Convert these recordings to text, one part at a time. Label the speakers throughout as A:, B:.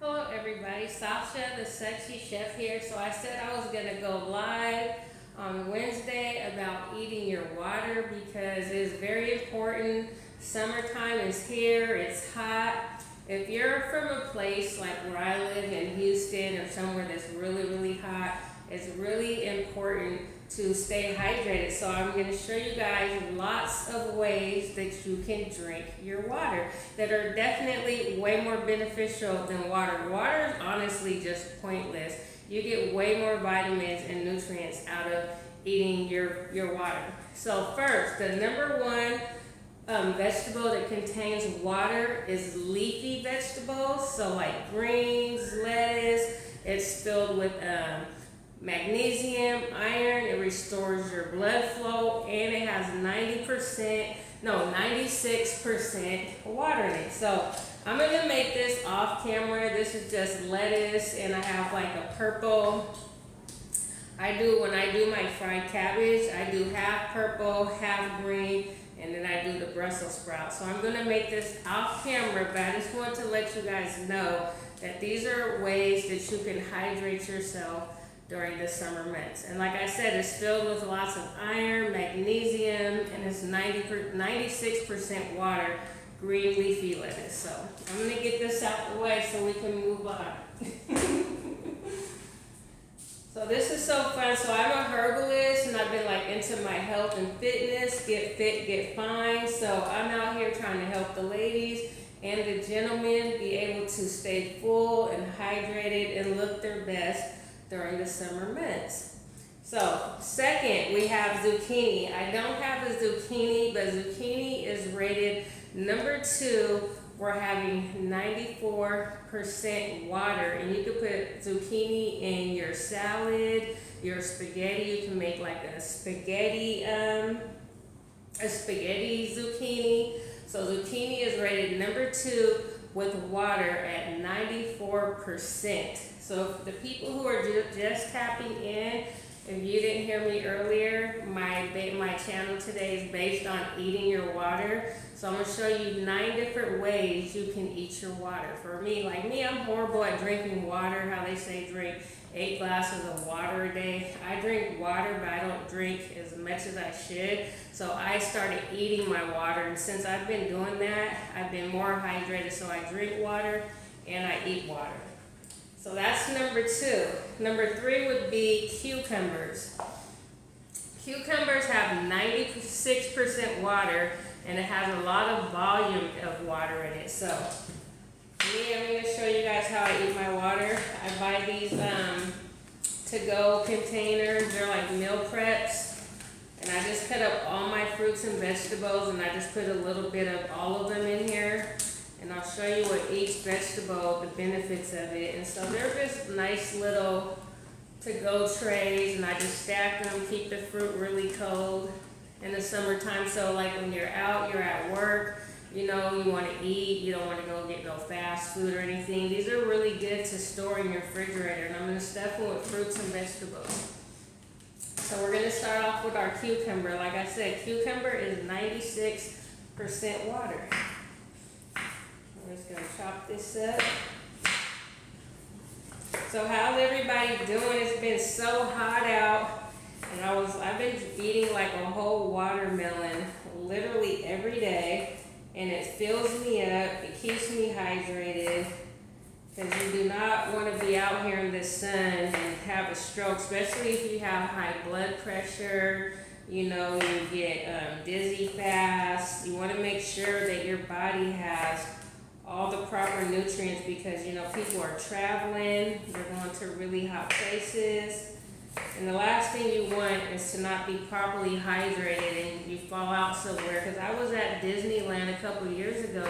A: Hello everybody, Sasha the Sexy Chef here. So I said I was gonna go live on Wednesday about eating your water because it's very important. Summertime is here, it's hot. If you're from a place like where I live in Houston or somewhere that's really hot, it's really important to stay hydrated. So I'm going to show you guys lots of ways that you can drink your water that are definitely way more beneficial than water. Water is honestly just pointless. You get way more vitamins and nutrients out of eating your water. So first, the number one vegetable that contains water is leafy vegetables. So like greens, lettuce. It's filled with magnesium, iron. It restores your blood flow, and it has 96% water in it. So I'm gonna make this off camera. This is just lettuce, and I have like a purple. When I do my fried cabbage, I do half purple, half green, and then I do the Brussels sprouts. So I'm gonna make this off camera, but I just want to let you guys know that these are ways that you can hydrate yourself during the summer months. And like I said, it's filled with lots of iron, magnesium, and it's 96% water, green leafy lettuce. So I'm gonna get this out the way so we can move on. So this is so fun. So I'm a herbalist and I've been like into my health and fitness, get fit, get fine. So I'm out here trying to help the ladies and the gentlemen be able to stay full and hydrated and look their best during the summer months. So second, we have zucchini. I don't have a zucchini, but zucchini is rated number 2. We're having 94% water, and you can put zucchini in your salad, your spaghetti. You can make like a spaghetti zucchini. So zucchini is rated number 2 with water at 94%. So the people who are just tapping in, if you didn't hear me earlier, my channel today is based on eating your water. So I'm going to show you 9 different ways you can eat your water. For me, I'm horrible at drinking water. How they say drink 8 glasses of water a day. I drink water, but I don't drink as much as I should. So I started eating my water, and since I've been doing that, I've been more hydrated. So I drink water and I eat water. So that's number 2. Number 3 would be cucumbers. Cucumbers have 96% water, and it has a lot of volume of water in it. So me, I'm going to show you guys how I eat my water. I buy these to-go containers. They're like meal preps. And I just cut up all my fruits and vegetables, and I just put a little bit of all of them in here. And I'll show you what each vegetable, the benefits of it. And so they're just nice little to-go trays, and I just stack them, keep the fruit really cold in the summertime. So like when you're out, you're at work, you want to eat, you don't want to go get no fast food or anything. These are really good to store in your refrigerator, and I'm going to stuff them with fruits and vegetables. So we're going to start off with our cucumber. Like I said, cucumber is 96% water. We're just going to chop this up. So how's everybody doing? It's been so hot out, and I've been eating like a whole watermelon literally every day, and it fills me up. It keeps me hydrated, because you do not want to be out here in the sun and have a stroke, especially if you have high blood pressure. You get dizzy fast. You want to make sure that your body has all the proper nutrients, because people are traveling, they're going to really hot places, and the last thing you want is to not be properly hydrated and you fall out somewhere. Because I was at Disneyland a couple years ago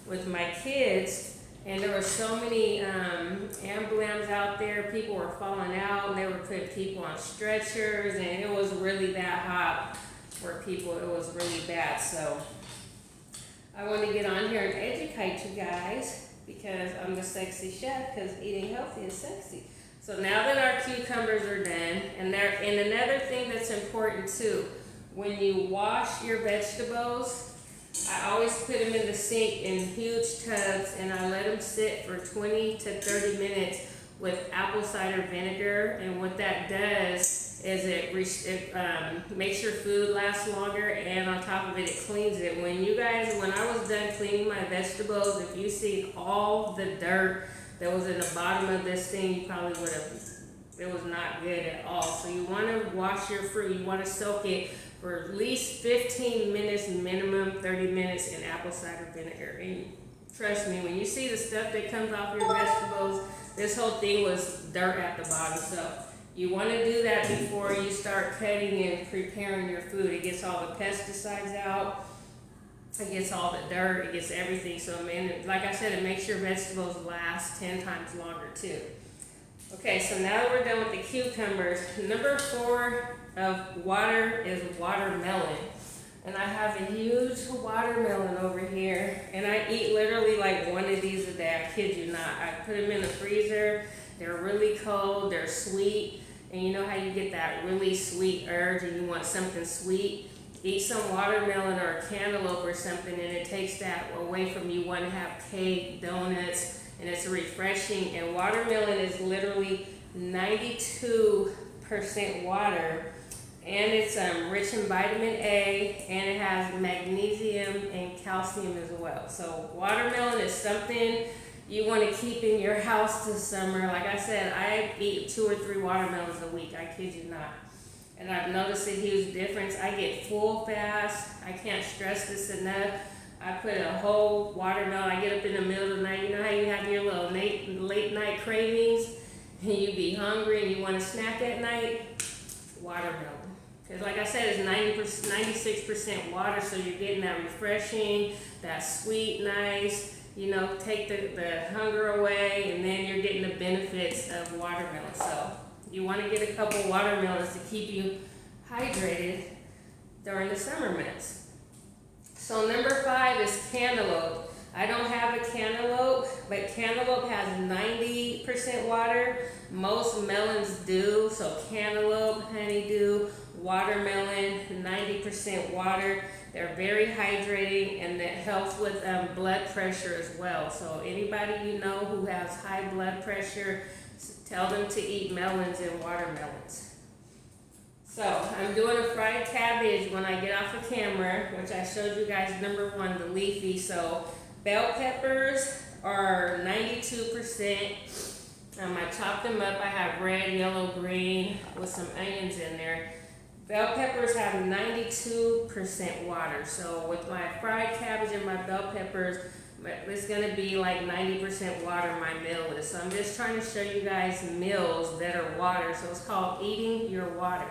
A: with my kids, and there were so many emblems out there. People were falling out, and they were putting people on stretchers, and it was really that hot for people. It was really bad. So I want to get on here and educate you guys, because I'm the sexy chef, because eating healthy is sexy. So now that our cucumbers are done, and another thing that's important too, when you wash your vegetables, I always put them in the sink in huge tubs, and I let them sit for 20 to 30 minutes with apple cider vinegar. And what that does is it makes your food last longer, and on top of it, it cleans it. When I was done cleaning my vegetables, if you see all the dirt that was in the bottom of this thing, you probably would have, it was not good at all. So you want to wash your fruit, you want to soak it for at least 15 minutes, minimum 30 minutes in apple cider vinegar. And trust me, when you see the stuff that comes off your vegetables, this whole thing was dirt at the bottom. So you want to do that before you start cutting and preparing your food. It gets all the pesticides out, it gets all the dirt, it gets everything. So man, like I said, it makes your vegetables last 10 times longer too. Okay, so now that we're done with the cucumbers, number 4 of water is watermelon. And I have a huge watermelon over here, and I eat literally like one of these a day. I kid you not. I put them in the freezer. They're really cold, they're sweet, and you know how you get that really sweet urge and you want something sweet? Eat some watermelon or a cantaloupe or something, and it takes that away from you wanting to have cake, donuts, and it's refreshing. And watermelon is literally 92% water, and it's rich in vitamin A, and it has magnesium and calcium as well. So watermelon is something you want to keep in your house this summer. Like I said, I eat 2 or 3 watermelons a week, I kid you not. And I've noticed a huge difference. I get full fast. I can't stress this enough. I put a whole watermelon. I get up in the middle of the night. You know how you have your little late night cravings, and you be hungry and you want a snack at night? Watermelon. Because like I said, it's 96% water, so you're getting that refreshing, that sweet, nice, you know, take the hunger away, and then you're getting the benefits of watermelon. So you want to get a couple watermelons to keep you hydrated during the summer months. So number 5 is cantaloupe. I don't have a cantaloupe, but cantaloupe has 90% water. Most melons do. So cantaloupe, honeydew, watermelon, 90% water. They're very hydrating, and that helps with blood pressure as well. So anybody you know who has high blood pressure, tell them to eat melons and watermelons. So I'm doing a fried cabbage when I get off the camera, which I showed you guys number 1, the leafy. So bell peppers are 92%. I chopped them up. I have red, yellow, green with some onions in there. Bell peppers have 92% water. So with my fried cabbage and my bell peppers, it's going to be like 90% water my meal is. So I'm just trying to show you guys meals that are water. So it's called eating your water.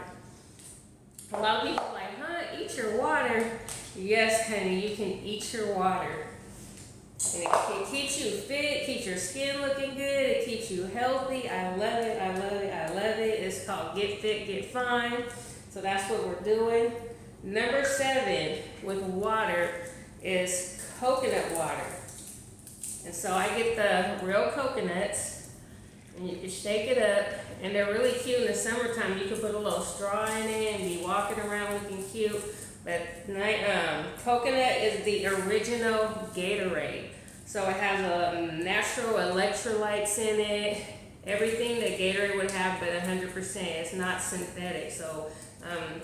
A: A lot of people are like, huh, eat your water? Yes, honey, you can eat your water. And it keeps you fit, keeps your skin looking good, it keeps you healthy. I love it, I love it, I love it. It's called Get Fit, Get Fine. So that's what we're doing. Number 7 with water is coconut water. And so I get the real coconuts, and you can shake it up, and they're really cute in the summertime. You can put a little straw in it and be walking around looking cute. But coconut is the original Gatorade. So it has natural electrolytes in it, everything that Gatorade would have, but 100%. It's not synthetic. So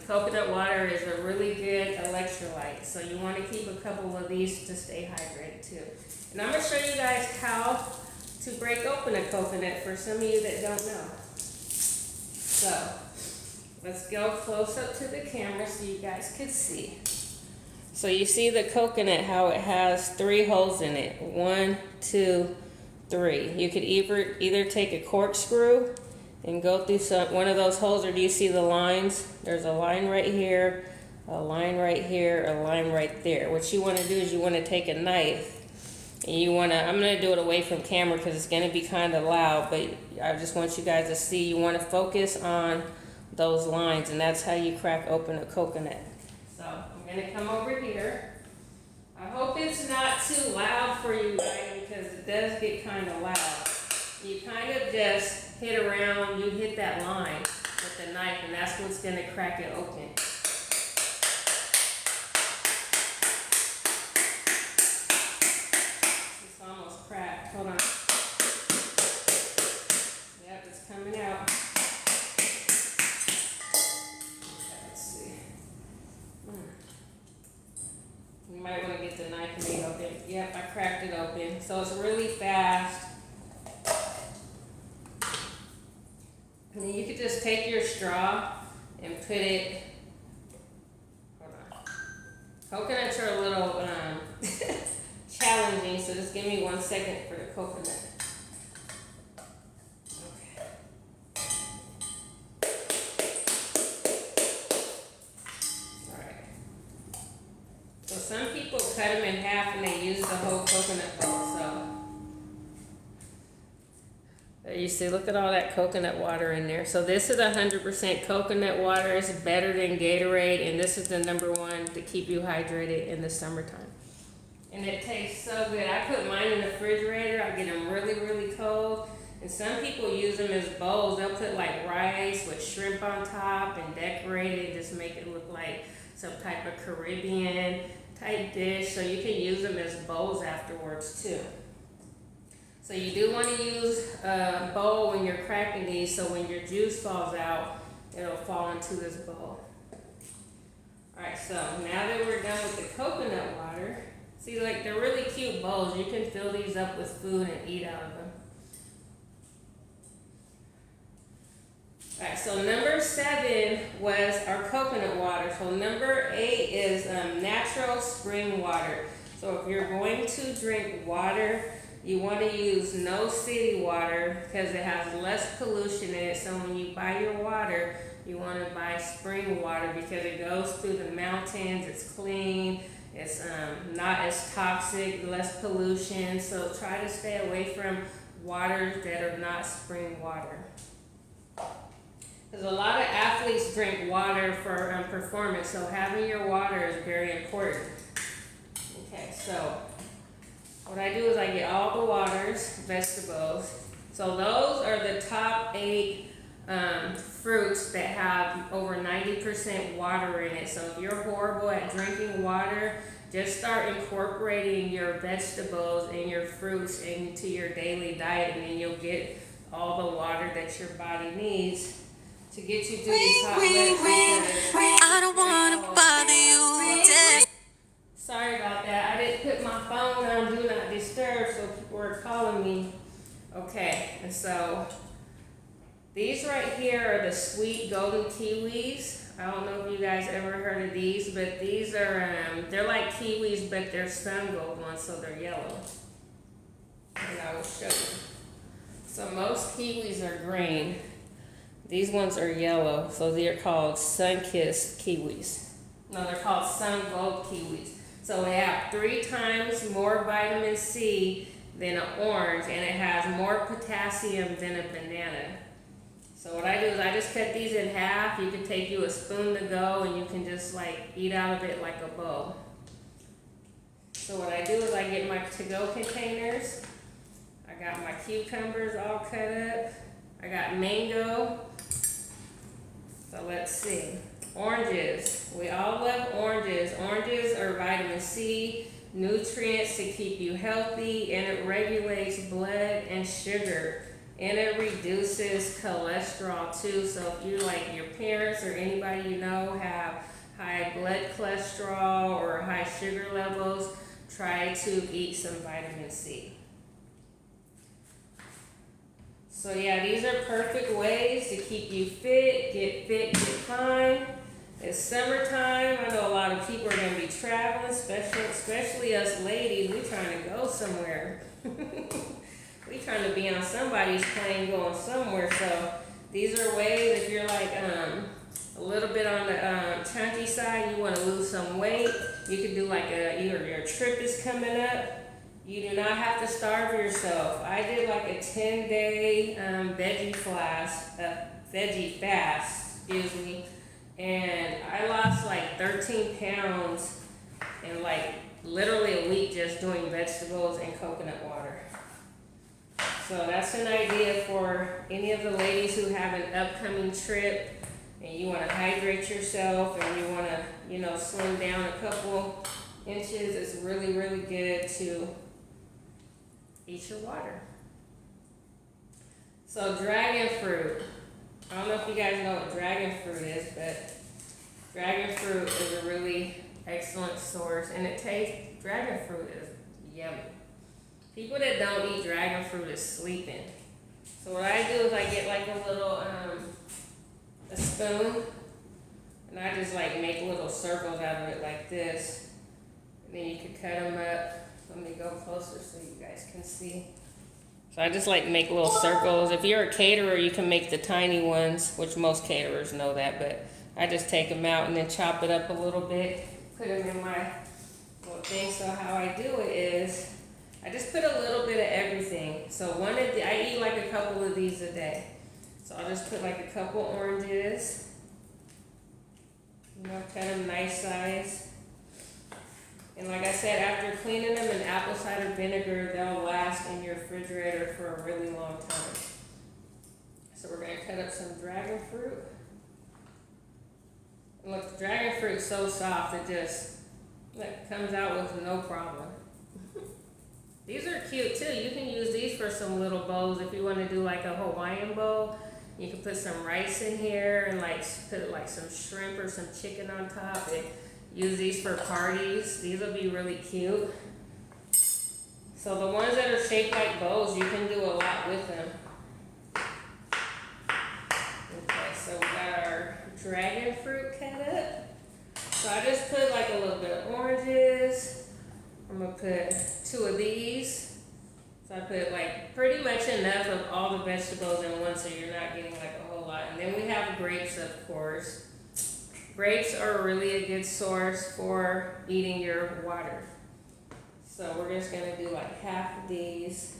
A: coconut water is a really good electrolyte. So you want to keep a couple of these to stay hydrated too. And I'm going to show you guys how to break open a coconut for some of you that don't know. So let's go close up to the camera so you guys can see. So you see the coconut, how it has 3 holes in it. 1, 2, 3. You could either take a corkscrew and go through one of those holes, or do you see the lines? There's a line right here, a line right here, a line right there. What you want to do is you want to take a knife, and you want to, I'm going to do it away from camera because it's going to be kind of loud, but I just want you guys to see. You want to focus on those lines, and that's how you crack open a coconut. So I'm going to come over here. I hope it's not too loud for you guys because it does get kind of loud. You kind of just hit around, you hit that line with the knife, and that's what's going to crack it open. really fast. And then you could just take your straw and put it, hold on. Coconuts are a little challenging, so just give me 1 second for the coconut. Okay. Alright. So some people cut them in half and they use the whole coconut ball, so. There you see, look at all that coconut water in there. So this is 100% coconut water. It's better than Gatorade, and this is the #1 to keep you hydrated in the summertime. And it tastes so good. I put mine in the refrigerator. I get them really, really cold. And some people use them as bowls. They'll put like rice with shrimp on top and decorate it, just make it look like some type of Caribbean type dish. So you can use them as bowls afterwards too. So you do want to use a bowl when you're cracking these, so when your juice falls out, it'll fall into this bowl. Alright, so now that we're done with the coconut water, see, like, they're really cute bowls. You can fill these up with food and eat out of them. Alright, so #7 was our coconut water. So #8 is natural spring water. So if you're going to drink water, you want to use no city water because it has less pollution in it. So when you buy your water, you want to buy spring water because it goes through the mountains, it's clean, it's not as toxic, less pollution. So try to stay away from waters that are not spring water. Because a lot of athletes drink water for performance, so having your water is very important. Okay, so what I do is I get all the waters, vegetables. So those are the top 8 fruits that have over 90% water in it. So if you're horrible at drinking water, just start incorporating your vegetables and your fruits into your daily diet, and then you'll get all the water that your body needs to get you through these hot I don't want to bother you. Sorry about that. I didn't put my phone on Do Not Disturb, so people were calling me. Okay, and so these right here are the sweet golden kiwis. I don't know if you guys ever heard of these, but these are, they're like kiwis, but they're sun gold ones, so they're yellow. And I will show you. So most kiwis are green. These ones are yellow, so they're called sun-kissed kiwis. No, they're called sun gold kiwis. So they have 3 times more vitamin C than an orange, and it has more potassium than a banana. So what I do is I just cut these in half. You can take you a spoon to go, and you can just like eat out of it like a bowl. So what I do is I get my to-go containers. I got my cucumbers all cut up. I got mango. So let's see. Oranges. We all love oranges. Oranges are vitamin C, nutrients to keep you healthy, and it regulates blood and sugar. And it reduces cholesterol too. So if you, like, your parents or anybody you know have high blood cholesterol or high sugar levels, try to eat some vitamin C. So yeah, these are perfect ways to keep you fit, get fine. It's summertime. I know a lot of people are going to be traveling, especially us ladies. We're trying to go somewhere. We're trying to be on somebody's plane going somewhere. So these are ways, if you're like a little bit on the chunky side, you want to lose some weight, you can do like either your trip is coming up. You do not have to starve yourself. I did like a 10-day veggie fast, excuse me, and I lost like 13 pounds in like literally a week just doing vegetables and coconut water. So that's an idea for any of the ladies who have an upcoming trip and you want to hydrate yourself and you want to, slim down a couple inches. It's really, really good to eat your water. So dragon fruit. I don't know if you guys know what dragon fruit is, but dragon fruit is a really excellent source, and dragon fruit is yummy. People that don't eat dragon fruit is sleeping. So what I do is I get like a little, a spoon, and I just like make little circles out of it like this. And then you can cut them up. Let me go closer so you guys can see. So I just like make little circles. If you're a caterer, you can make the tiny ones, which most caterers know that, but I just take them out and then chop it up a little bit, put them in my little thing. So how I do it is, I just put a little bit of everything. So I eat like a couple of these a day. So I'll just put like a couple oranges, cut them nice size. And like I said, after cleaning them in apple cider vinegar, they'll last in your refrigerator for a really long time. So we're gonna cut up some dragon fruit. And look, the dragon fruit's so soft, it just comes out with no problem. These are cute too. You can use these for some little bowls if you want to do like a Hawaiian bowl. You can put some rice in here and like put like some shrimp or some chicken on top. And use these for parties. These will be really cute. So the ones that are shaped like bowls, you can do a lot with them. Okay, so we got our dragon fruit cut up. So I just put like a little bit of oranges. I'm gonna put 2 of these. So I put like pretty much enough of all the vegetables in one so you're not getting like a whole lot. And then we have grapes, of course. Grapes are really a good source for eating your water. So we're just gonna do like half of these.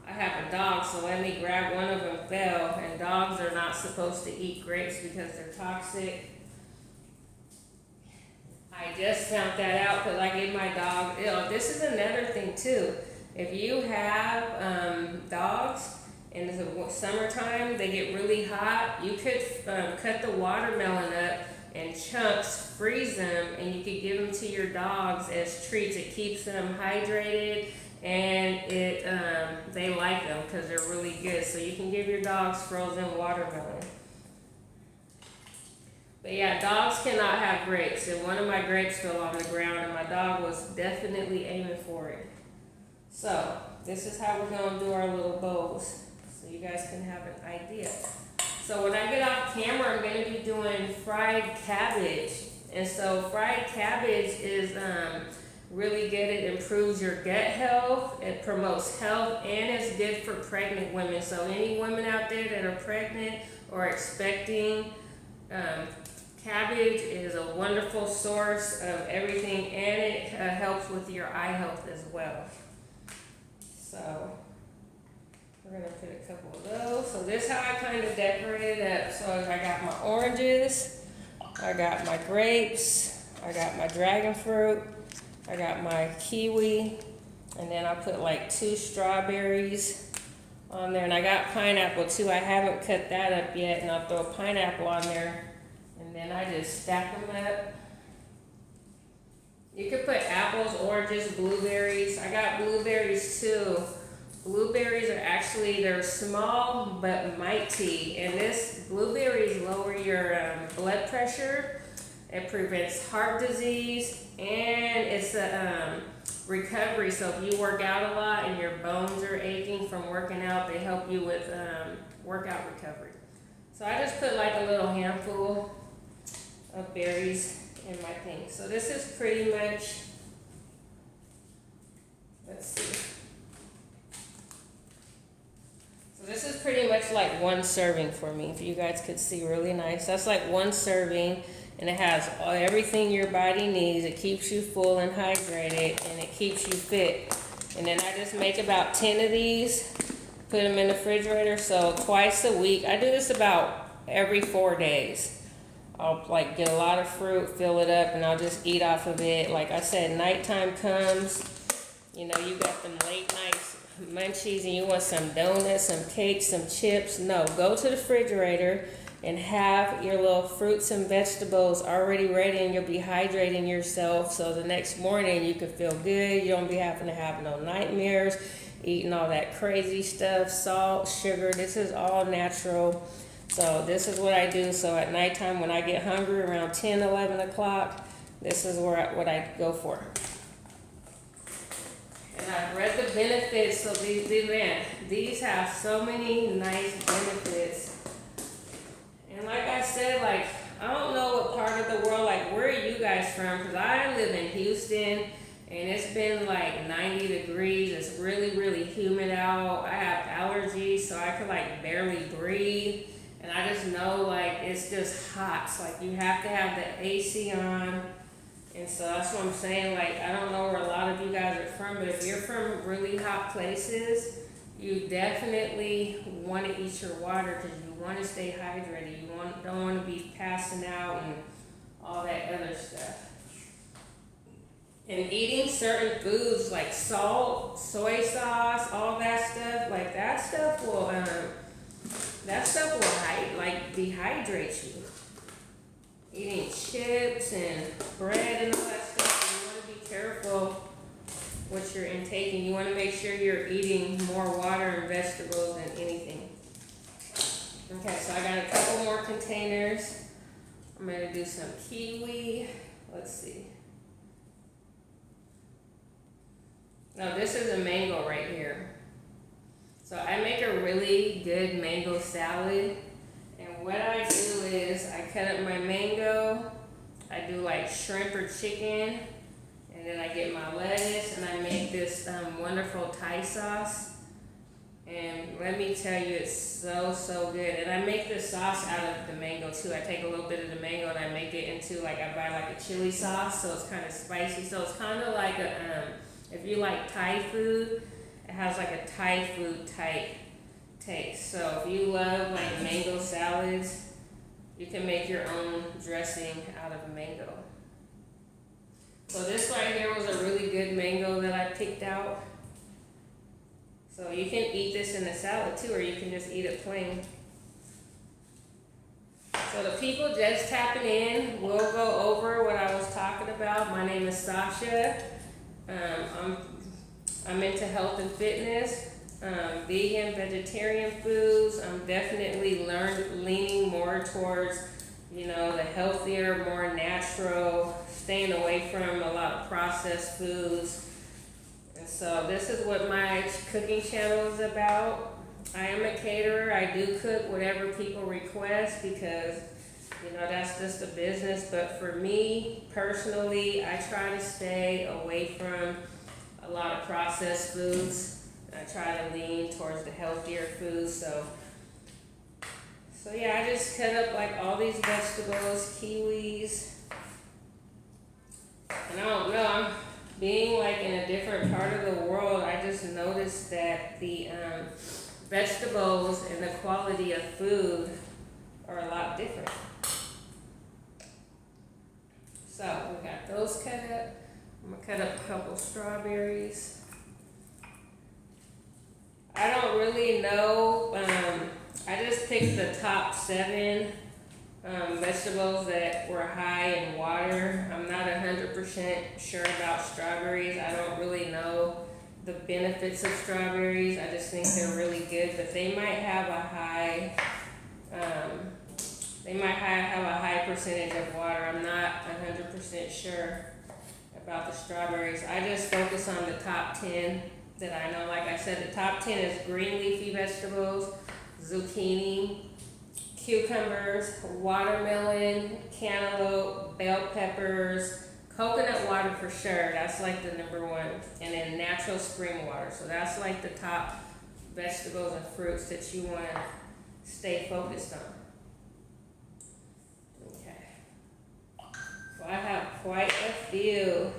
A: I have a dog, so let me grab one of them fell, and dogs are not supposed to eat grapes because they're toxic. I just found that out because I gave my dog, this is another thing too. If you have dogs, in the summertime, they get really hot. You could cut the watermelon up in chunks, freeze them, and you could give them to your dogs as treats. It keeps them hydrated, and they like them because they're really good. So you can give your dogs frozen watermelon. But yeah, dogs cannot have grapes. And one of my grapes fell on the ground, and my dog was definitely aiming for it. So this is how we're going to do our little bowls, so you guys can have an idea. So when I get off camera, I'm going to be doing fried cabbage. And so fried cabbage is really good. It improves your gut health, it promotes health, and it's good for pregnant women. So any women out there that are pregnant or expecting, cabbage is a wonderful source of everything, and it helps with your eye health as well. So we're gonna put a couple of those. So this is how I kind of decorate it up. So I got my oranges, I got my grapes, I got my dragon fruit, I got my kiwi, and then I put like 2 strawberries on there, and I got pineapple too. I haven't cut that up yet, and I'll throw a pineapple on there, and then I just stack them up. You could put apples, oranges, blueberries. I got blueberries too. Blueberries are actually, they're small but mighty, and this blueberries lower your blood pressure. It prevents heart disease, and it's a recovery. So if you work out a lot and your bones are aching from working out, they help you with workout recovery. So I just put like a little handful of berries in my thing. So this is pretty much, let's see. So this is pretty much like 1 serving for me. If you guys could see, really nice. That's like 1 serving, and it has everything your body needs. It keeps you full and hydrated, and it keeps you fit. And then I just make about 10 of these, put them in the refrigerator. So twice a week. I do this about every 4 days. I'll like get a lot of fruit, fill it up, and I'll just eat off of it. Like I said, nighttime comes, you know, you got them late nights munchies and you want some donuts, some cakes, some chips. No, go to the refrigerator and have your little fruits and vegetables already ready, and you'll be hydrating yourself, so the next morning you can feel good. You don't be having to have no nightmares, eating all that crazy stuff, salt, sugar. This is all natural. So this is what I do. So at nighttime when I get hungry around 10, 11 o'clock, this is what I go for. I've read the benefits. So these have so many nice benefits. And like I said, like, I don't know what part of the world, like, where are you guys from? Because I live in Houston, and it's been like 90 degrees. It's really, really humid out. I have allergies, so I could like barely breathe. And I just know, like, it's just hot. So, like, you have to have the AC on. And so that's what I'm saying. Like, I don't know where a lot of you guys are from, but if you're from really hot places, you definitely want to eat your water because you want to stay hydrated. You don't want to be passing out and all that other stuff. And eating certain foods like salt, soy sauce, all that stuff, like that stuff will dehydrate you. Eating chips and bread and all that stuff, you want to be careful what you're intaking. You want to make sure you're eating more water and vegetables than anything. Okay, so I got a couple more containers. I'm going to do some kiwi. Let's see. Now this is a mango right here. So I make a really good mango salad. And what I do is I cut up my mango. I do like shrimp or chicken. And then I get my lettuce and I make this wonderful Thai sauce. And let me tell you, it's so good. And I make the sauce out of the mango too. I take a little bit of the mango and I make it into like, I buy like a chili sauce, so it's kind of spicy. So it's kind of like a, if you like Thai food, it has like a Thai food type taste. So if you love like mango salads, you can make your own dressing out of a mango. So this right here was a really good mango that I picked out. So you can eat this in a salad too, or you can just eat it plain. So the people just tapping in, we'll go over what I was talking about. My name is Sasha. I'm into health and fitness, vegan, vegetarian foods. I'm definitely leaning more towards, you know, the healthier, more natural, staying away from a lot of processed foods. And so this is what my cooking channel is about. I am a caterer. I do cook whatever people request because, you know, that's just a business. But for me, personally, I try to stay away from a lot of processed foods. I try to lean towards the healthier foods. So yeah, I just cut up like all these vegetables, kiwis. And I don't know, I'm being like in a different part of the world, I just noticed that the vegetables and the quality of food are a lot different. So we got those cut up. I'm gonna cut up a couple strawberries. I don't really know, I just picked the top 7 vegetables that were high in water. I'm not 100% sure about strawberries. I don't really know the benefits of strawberries. I just think they're really good, but they might have a high, have a high percentage of water. I'm not 100% sure about the strawberries. I just focus on the top 10 that I know. Like I said, the top 10 is green leafy vegetables, zucchini, cucumbers, watermelon, cantaloupe, bell peppers, coconut water for sure. That's like the number 1. And then natural spring water. So that's like the top vegetables and fruits that you want to stay focused on. So I have quite a few.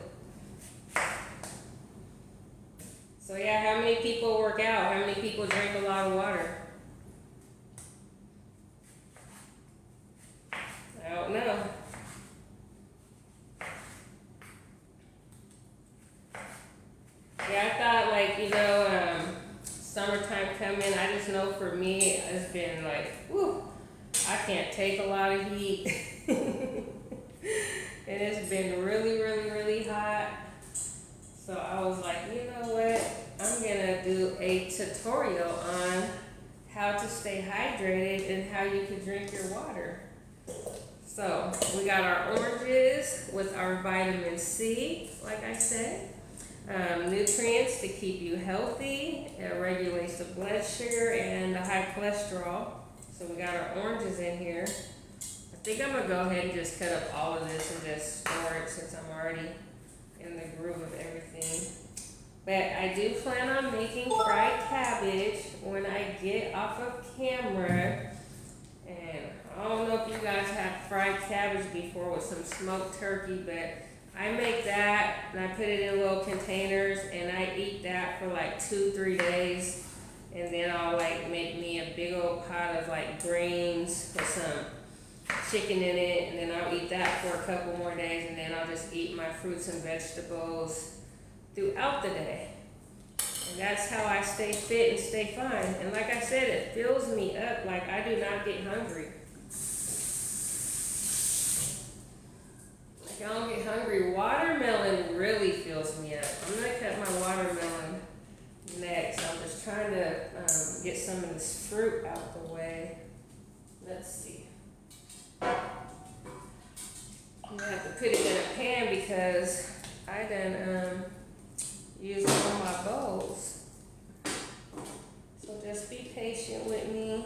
A: So yeah, how many people work out? How many people drink a lot of water? I don't know. Yeah, I thought like, you know, summertime coming, I just know for me, it's been like, whew, I can't take a lot of heat. And it's been really, really, really hot. So I was like, you know what? I'm gonna do a tutorial on how to stay hydrated and how you can drink your water. So we got our oranges with our vitamin C, like I said. nutrients to keep you healthy. It regulates the blood sugar and the high cholesterol. So we got our oranges in here. I think I'm gonna go ahead and just cut up all of this and just store it since I'm already in the groove of everything. But I do plan on making fried cabbage when I get off of camera. And I don't know if you guys have fried cabbage before with some smoked turkey, but I make that and I put it in little containers and I eat that for like 2-3 days. And then I'll like make me a big old pot of like greens with some chicken in it, and then I'll eat that for a couple more days, and then I'll just eat my fruits and vegetables throughout the day. And that's how I stay fit and stay fine. And like I said, it fills me up. Like I do not get hungry. Like I don't get hungry. Watermelon really fills me up. I'm gonna cut my watermelon next. I'm just trying to get some of this fruit out the way. Let's see. I'm gonna have to put it in a pan because I done used all my bowls. So just be patient with me.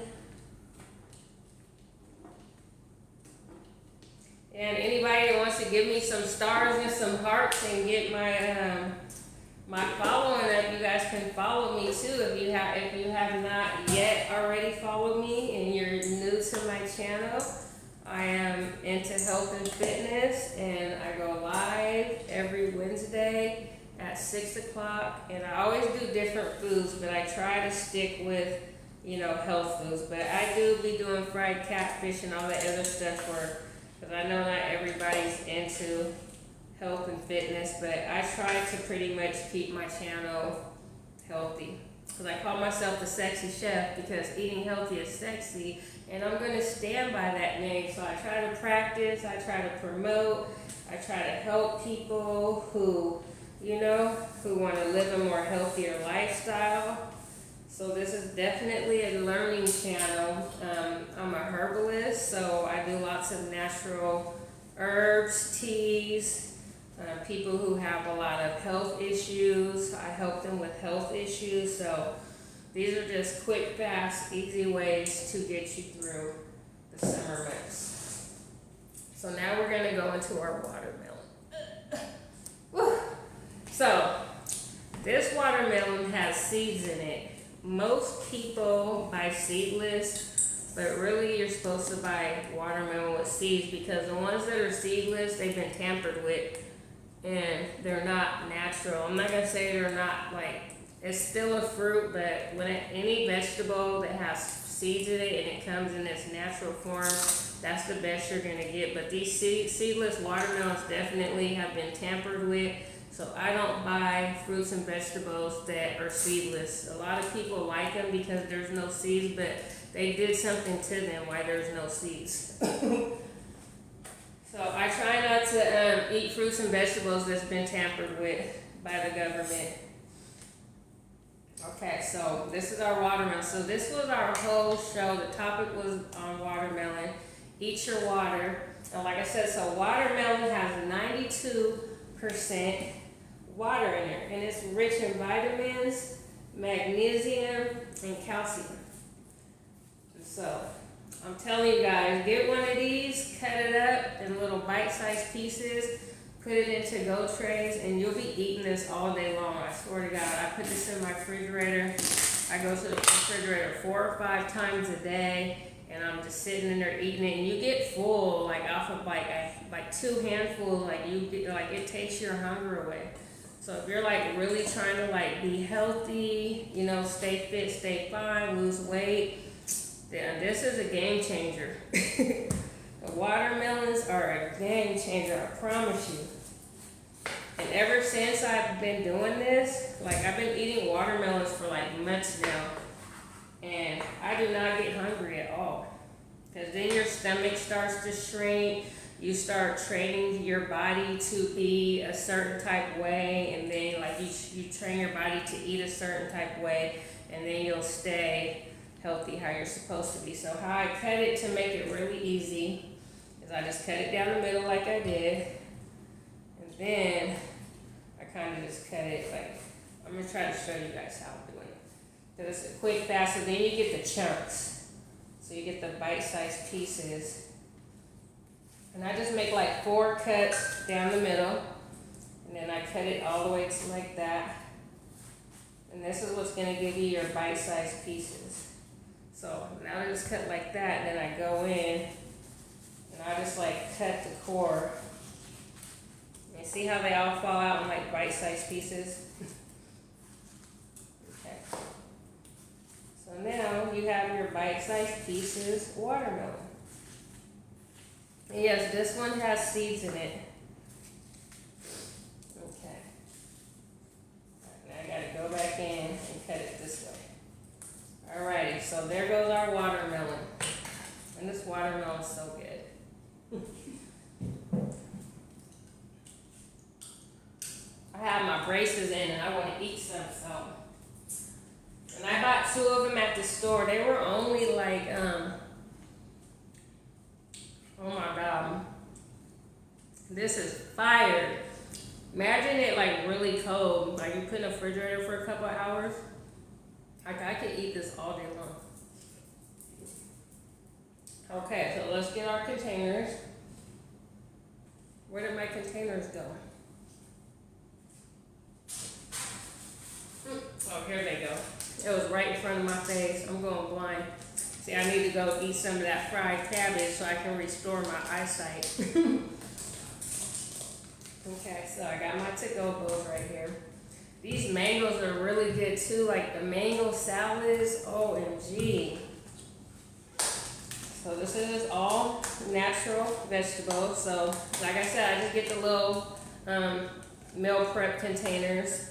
A: And anybody that wants to give me some stars and some hearts and get my following up, you guys can follow me too if you have not yet already followed me and you're new to my channel. I am into health and fitness, and I go live every Wednesday at 6 o'clock, and I always do different foods, but I try to stick with, health foods. But I do be doing fried catfish and all that other stuff because I know not everybody's into health and fitness, but I try to pretty much keep my channel healthy. Because I call myself the sexy chef because eating healthy is sexy, and I'm going to stand by that name. So I try to practice, I try to promote, I try to help people who want to live a more healthier lifestyle. So this is definitely a learning channel. I'm a herbalist, so I do lots of natural herbs, teas. People who have a lot of health issues, I help them with health issues. So these are just quick, fast, easy ways to get you through the summer months. So now we're going to go into our watermelon. Woo. So this watermelon has seeds in it. Most people buy seedless, but really you're supposed to buy watermelon with seeds because the ones that are seedless, they've been tampered with. And they're not natural. I'm not going to say they're not, it's still a fruit, but when any vegetable that has seeds in it and it comes in its natural form, that's the best you're going to get. But these seedless watermelons definitely have been tampered with, so I don't buy fruits and vegetables that are seedless. A lot of people like them because there's no seeds, but they did something to them why there's no seeds. So I try not to eat fruits and vegetables that's been tampered with by the government. Okay, so this is our watermelon. So this was our whole show. The topic was on watermelon. Eat your water. And like I said, so watermelon has 92% water in it. And it's rich in vitamins, magnesium, and calcium. And so I'm telling you guys, get one of these, cut it up in little bite-sized pieces, put it in to-go trays, and you'll be eating this all day long. I swear to God, I put this in my refrigerator. I go to the refrigerator 4 or 5 times a day, and I'm just sitting in there eating it, and you get full, off of like 2 handfuls, it takes your hunger away. So if you're really trying to be healthy, stay fit, stay fine, lose weight, then this is a game changer. The watermelons are a game changer, I promise you. And ever since I've been doing this, I've been eating watermelons for months now, and I do not get hungry at all. Because then your stomach starts to shrink, you start training your body to be a certain type way, and then you train your body to eat a certain type way, and then you'll stay healthy how you're supposed to be. So how I cut it to make it really easy is I just cut it down the middle like I did, and then I kind of just cut it like, I'm gonna try to show you guys how I'm doing it. Because it's a quick, fast, so then you get the chunks. So you get the bite-sized pieces. And I just make like 4 cuts down the middle. And then I cut it all the way to like that. And this is what's gonna give you your bite-sized pieces. So now I just cut like that, and then I go in and I just like cut the core. And see how they all fall out in like bite-sized pieces? Okay. So now you have your bite-sized pieces watermelon. And yes, this one has seeds in it. Okay. Now I gotta go back in and cut it this way. Alrighty, so there goes our watermelon. And this watermelon is so good. I have my braces in and I want to eat some, so. And I bought 2 of them at the store. They were only like, oh my God. This is fire. Imagine it like really cold, like you put in a refrigerator for a couple of hours. Like I could eat this all day long. Okay, so let's get our containers. Where did my containers go? Oh, here they go. It was right in front of my face. I'm going blind. See, I need to go eat some of that fried cabbage so I can restore my eyesight. Okay, so I got my to-go bowls right here. These mangoes are really good too, like the mango salads, OMG. So this is all natural vegetables. So like I said, I just get the little meal prep containers.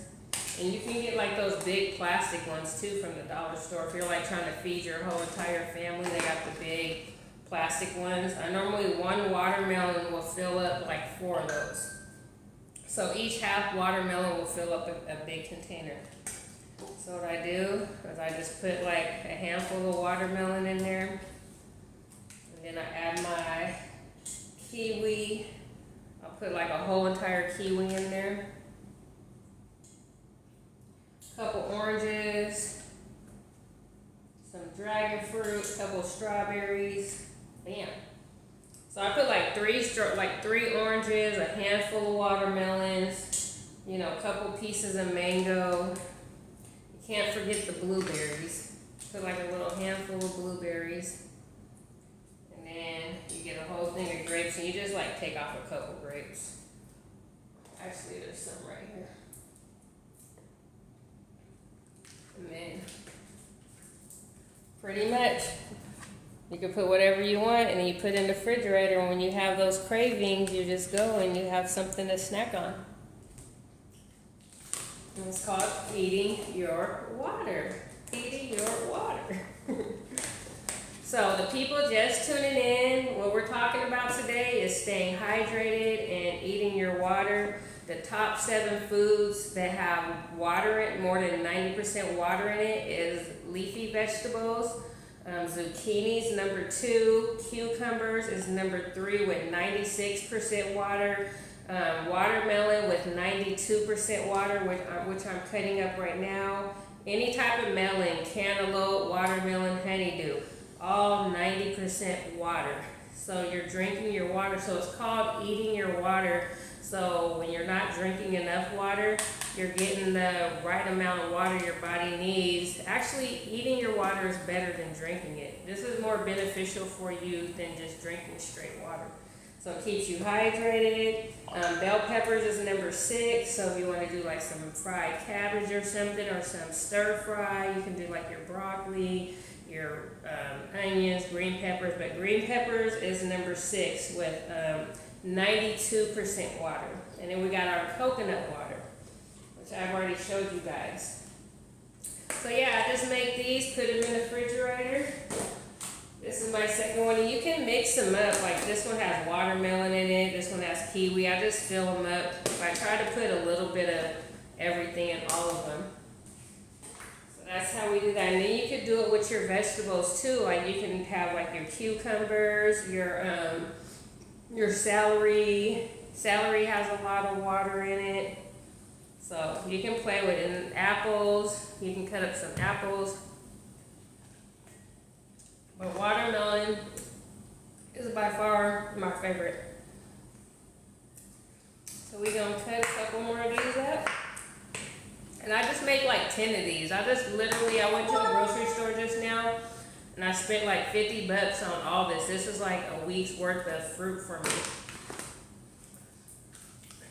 A: And you can get like those big plastic ones too from the dollar store. If you're like trying to feed your whole entire family, they got the big plastic ones. I normally 1 watermelon will fill up like 4 of those. So each half watermelon will fill up a big container. So what I do is I just put like a handful of watermelon in there. And then I add my kiwi. I'll put like a whole entire kiwi in there. Couple oranges, some dragon fruit, couple strawberries, bam. So I put like 3 oranges, a handful of watermelons, you know, a couple pieces of mango. You can't forget the blueberries. Put like a little handful of blueberries. And then you get a whole thing of grapes, and you just like take off a couple grapes. Actually, there's some right here. And then, pretty much, you can put whatever you want, and then you put in the refrigerator. And when you have those cravings, you just go and you have something to snack on. And it's called eating your water. Eating your water. So the people just tuning in, what we're talking about today is staying hydrated and eating your water. The top 7 foods that have water in, more than 90% water in it, is leafy vegetables. Zucchinis, number 2. Cucumbers is number 3 with 96% water. Watermelon with 92% water, which I'm cutting up right now. Any type of melon, cantaloupe, watermelon, honeydew, all 90% water. So you're drinking your water. So it's called eating your water. So when you're not drinking enough water, you're getting the right amount of water your body needs. Actually, eating your water is better than drinking it. This is more beneficial for you than just drinking straight water. So it keeps you hydrated. Bell peppers is number 6. So if you want to do like some fried cabbage or something, or some stir fry, you can do like your broccoli, your onions, green peppers. But green peppers is number 6 with 92% water. And then we got our coconut water, which I've already showed you guys. So yeah, I just make these, put them in the refrigerator. This is my second one, and you can mix them up. Like this one has watermelon in it, this one has kiwi. I just fill them up. I try to put a little bit of everything in all of them. So that's how we do that. And then you could do it with your vegetables too. Like you can have like your cucumbers, your celery. Celery has a lot of water in it. So you can play with it in apples. You can cut up some apples. But watermelon is by far my favorite. So we're gonna cut a couple more of these up. And I just make like 10 of these. I went to the grocery store just now and I spent like 50 bucks on all this. This is like a week's worth of fruit for me.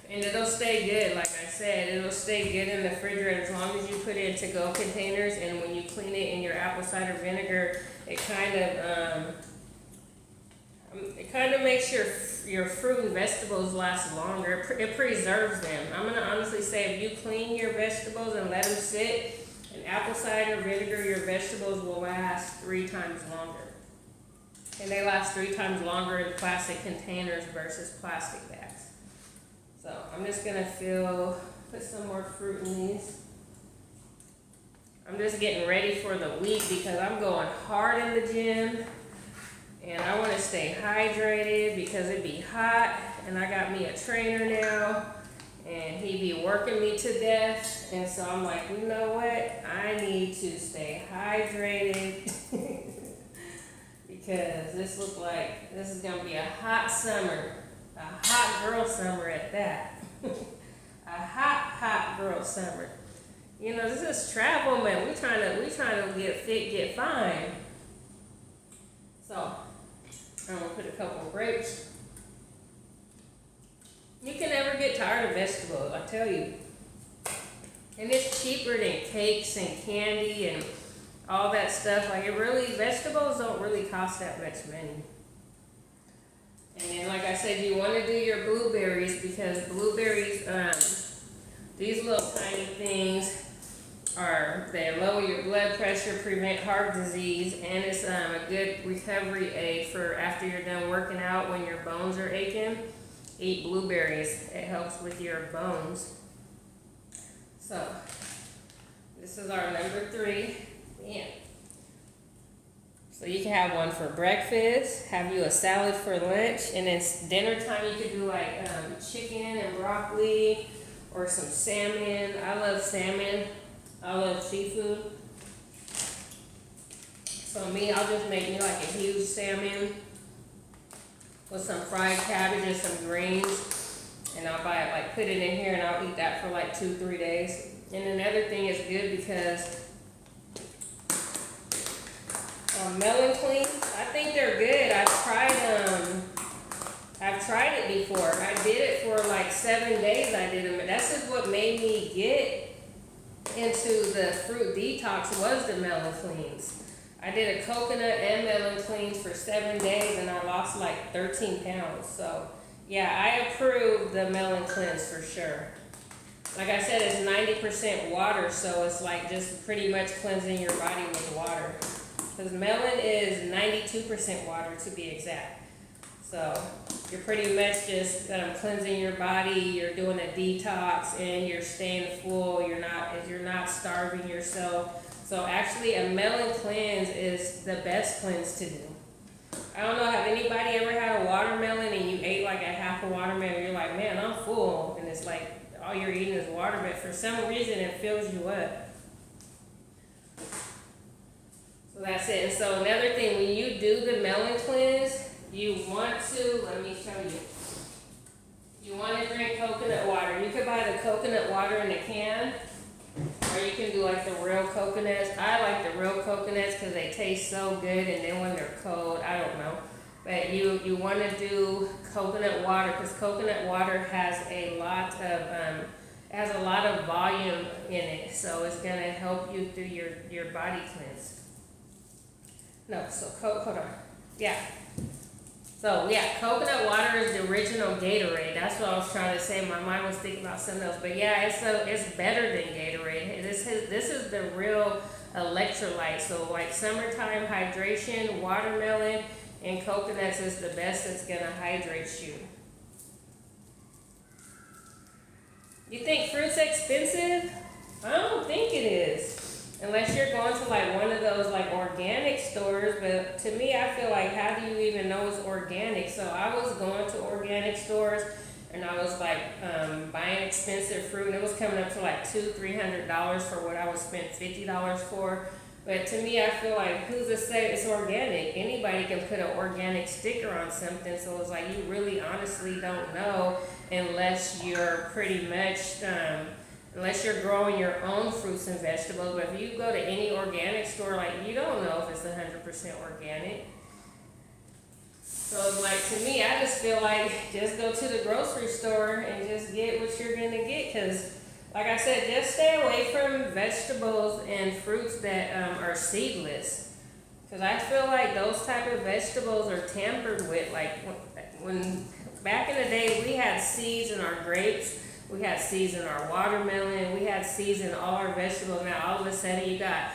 A: And it'll stay good, like I said, it'll stay good in the refrigerator as long as you put it in to-go containers, and when you clean it in your apple cider vinegar, it kind of makes your fruit and vegetables last longer. It preserves them. I'm gonna honestly say if you clean your vegetables and let them sit in apple cider vinegar, your vegetables will last 3 times longer. And they last 3 times longer in plastic containers versus plastic bags. So I'm just gonna put some more fruit in these. I'm just getting ready for the week because I'm going hard in the gym and I want to stay hydrated because it be hot, and I got me a trainer now and he be working me to death, and so I'm like, you know what, I need to stay hydrated because this looks like this is gonna be a hot summer. A hot girl summer at that. A hot girl summer. You know, this is travel, man. We trying to get fit, get fine. So I'm gonna put a couple of grapes. You can never get tired of vegetables, I tell you. And it's cheaper than cakes and candy and all that stuff. Like vegetables don't really cost that much money. And then, like I said, you want to do your blueberries because blueberries, these little tiny things they lower your blood pressure, prevent heart disease, and it's a good recovery aid for after you're done working out when your bones are aching. Eat blueberries. It helps with your bones. So, this is our number 3. Man. So you can have one for breakfast, have you a salad for lunch, and then dinner time you could do like chicken and broccoli or some salmon. I love salmon. I love seafood. So I'll just make me like a huge salmon with some fried cabbage and some greens, and I'll buy it, like put it in here, and I'll eat that for like 2-3 days. And another thing is good because melon cleans, I think they're good. I've tried it before. I did it for like 7 days. I did them. That's just what made me get into the fruit detox was the melon cleans. I did a coconut and melon cleans for 7 days and I lost like 13 pounds. So yeah, I approve the melon cleanse for sure. Like I said, it's 90% water, so it's like just pretty much cleansing your body with water. Because melon is 92% water to be exact. So you're pretty much just cleansing your body, you're doing a detox, and you're staying full, you're not starving yourself. So actually a melon cleanse is the best cleanse to do. I don't know, have anybody ever had a watermelon and you ate like a half a watermelon, you're like, man, I'm full, and it's like all you're eating is water, but for some reason it fills you up. So that's it. And so another thing, when you do the melon cleanse, you want to, let me show you. You want to drink coconut water. You could buy the coconut water in a can, or you can do like the real coconuts. I like the real coconuts because they taste so good, and then when they're cold, I don't know. But you want to do coconut water because coconut water has a lot of volume in it, so it's gonna help you through your body cleanse. No, so hold on. Yeah. So yeah, coconut water is the original Gatorade. That's what I was trying to say. My mind was thinking about something else, but yeah, it's better than Gatorade. This is the real electrolyte. So like summertime hydration, watermelon and coconuts is the best that's gonna hydrate you. You think fruit's expensive? I don't think it is. Unless you're going to like one of those like organic stores, but to me I feel like how do you even know it's organic? So I was going to organic stores and I was like buying expensive fruit, and it was coming up to like $200-300 for what I would spend $50 for. But to me, I feel like, who's to say it's organic? Anybody can put an organic sticker on something, so it's like you really honestly don't know unless you're pretty much, unless you're growing your own fruits and vegetables. But if you go to any organic store, like, you don't know if it's 100% organic. So it's like, to me, I just feel like just go to the grocery store and just get what you're gonna get, because like I said, just stay away from vegetables and fruits that are seedless, because I feel like those type of vegetables are tampered with. Like when back in the day, we had seeds in our grapes, we had seeds in our watermelon, we had seeds in all our vegetables. Now all of a sudden you got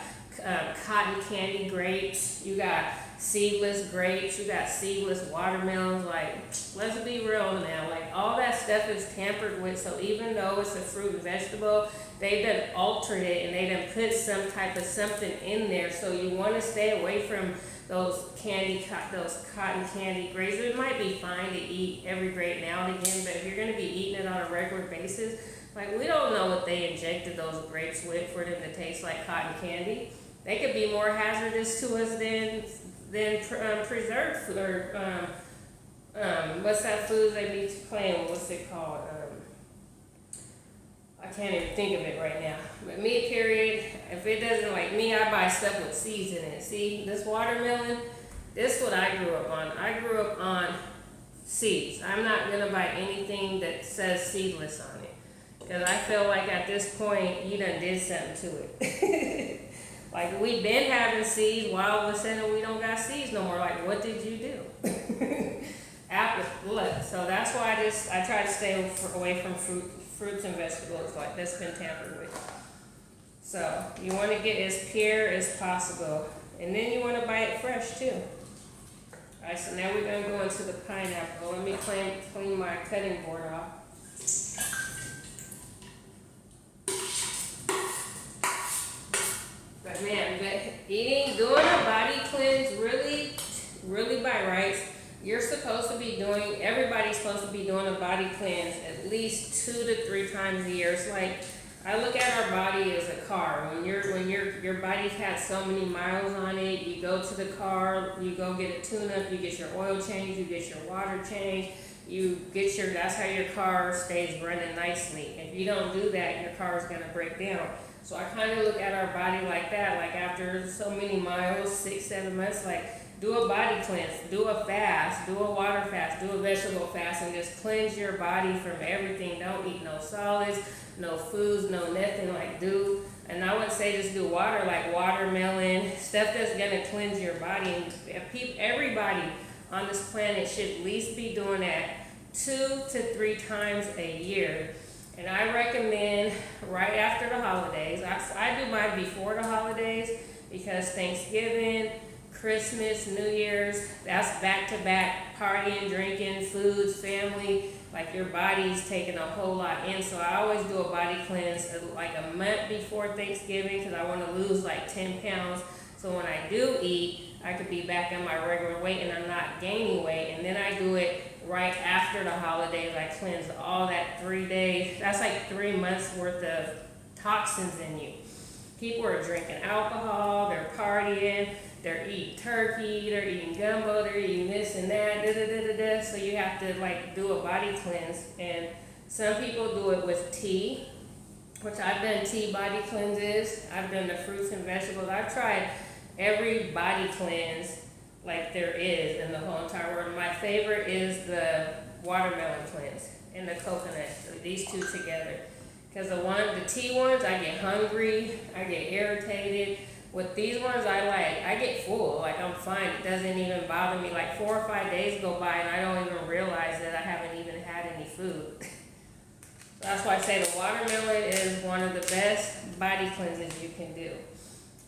A: cotton candy grapes, you got seedless grapes, you got seedless watermelons. Like, let's be real now, like all that stuff is tampered with. So even though it's a fruit and vegetable, they done altered it and they done put some type of something in there. So you want to stay away from those those cotton candy grapes. It might be fine to eat every grape now and again, but if you're going to be eating it on a regular basis, like, we don't know what they injected those grapes with for them to taste like cotton candy. They could be more hazardous to us than preserved food, or what's that food they be playing? What's it called? I can't even think of it right now. But me, period, if it doesn't, like me, I buy stuff with seeds in it. See, this watermelon, this is what I grew up on. I grew up on seeds. I'm not gonna buy anything that says seedless on it, because I feel like at this point you done did something to it. Like, we've been having seeds, while all of a sudden we don't got seeds no more. Like, what did you do? After, look, so that's why I try to stay away from fruits and vegetables like that's been tampered with. So you want to get as pure as possible, and then you want to buy it fresh too. All right, so now we're gonna go into the pineapple. Let me clean my cutting board off. But man, doing a body cleanse, really by rights, everybody's supposed to be doing a body cleanse at least 2 to 3 times a year. It's like, I look at our body as a car. When your body's had so many miles on it, you go to the car, you go get a tune-up, you get your oil change, you get your water change, that's how your car stays running nicely. If you don't do that, your car is gonna break down. So I kind of look at our body like that, like after so many miles, 6-7 months, like, do a body cleanse, do a fast, do a water fast, do a vegetable fast, and just cleanse your body from everything. Don't eat no solids, no foods, no nothing. Like, and I would say just do water, like watermelon, stuff that's gonna cleanse your body. And everybody on this planet should at least be doing that 2 to 3 times a year. And I recommend right after the holidays. I do mine before the holidays, because Thanksgiving, Christmas, New Year's, that's back-to-back partying, drinking, foods, family. Like, your body's taking a whole lot in. So I always do a body cleanse like a month before Thanksgiving, because I want to lose like 10 pounds. So when I do eat, I could be back on my regular weight and I'm not gaining weight. And then I do it right after the holidays. I cleanse all that 3 days. That's like 3 months worth of toxins in you. People are drinking alcohol, they're partying, they're eating turkey, they're eating gumbo, they're eating this and that, So you have to like do a body cleanse. And some people do it with tea, which I've done tea body cleanses. I've done the fruits and vegetables. I've tried every body cleanse like there is in the whole entire world. My favorite is the watermelon cleanse and the coconut, these two together. Because the tea ones, I get hungry, I get irritated. With these ones, I get full, like I'm fine. It doesn't even bother me. Like 4 or 5 days go by and I don't even realize that I haven't even had any food. That's why I say the watermelon is one of the best body cleanses you can do.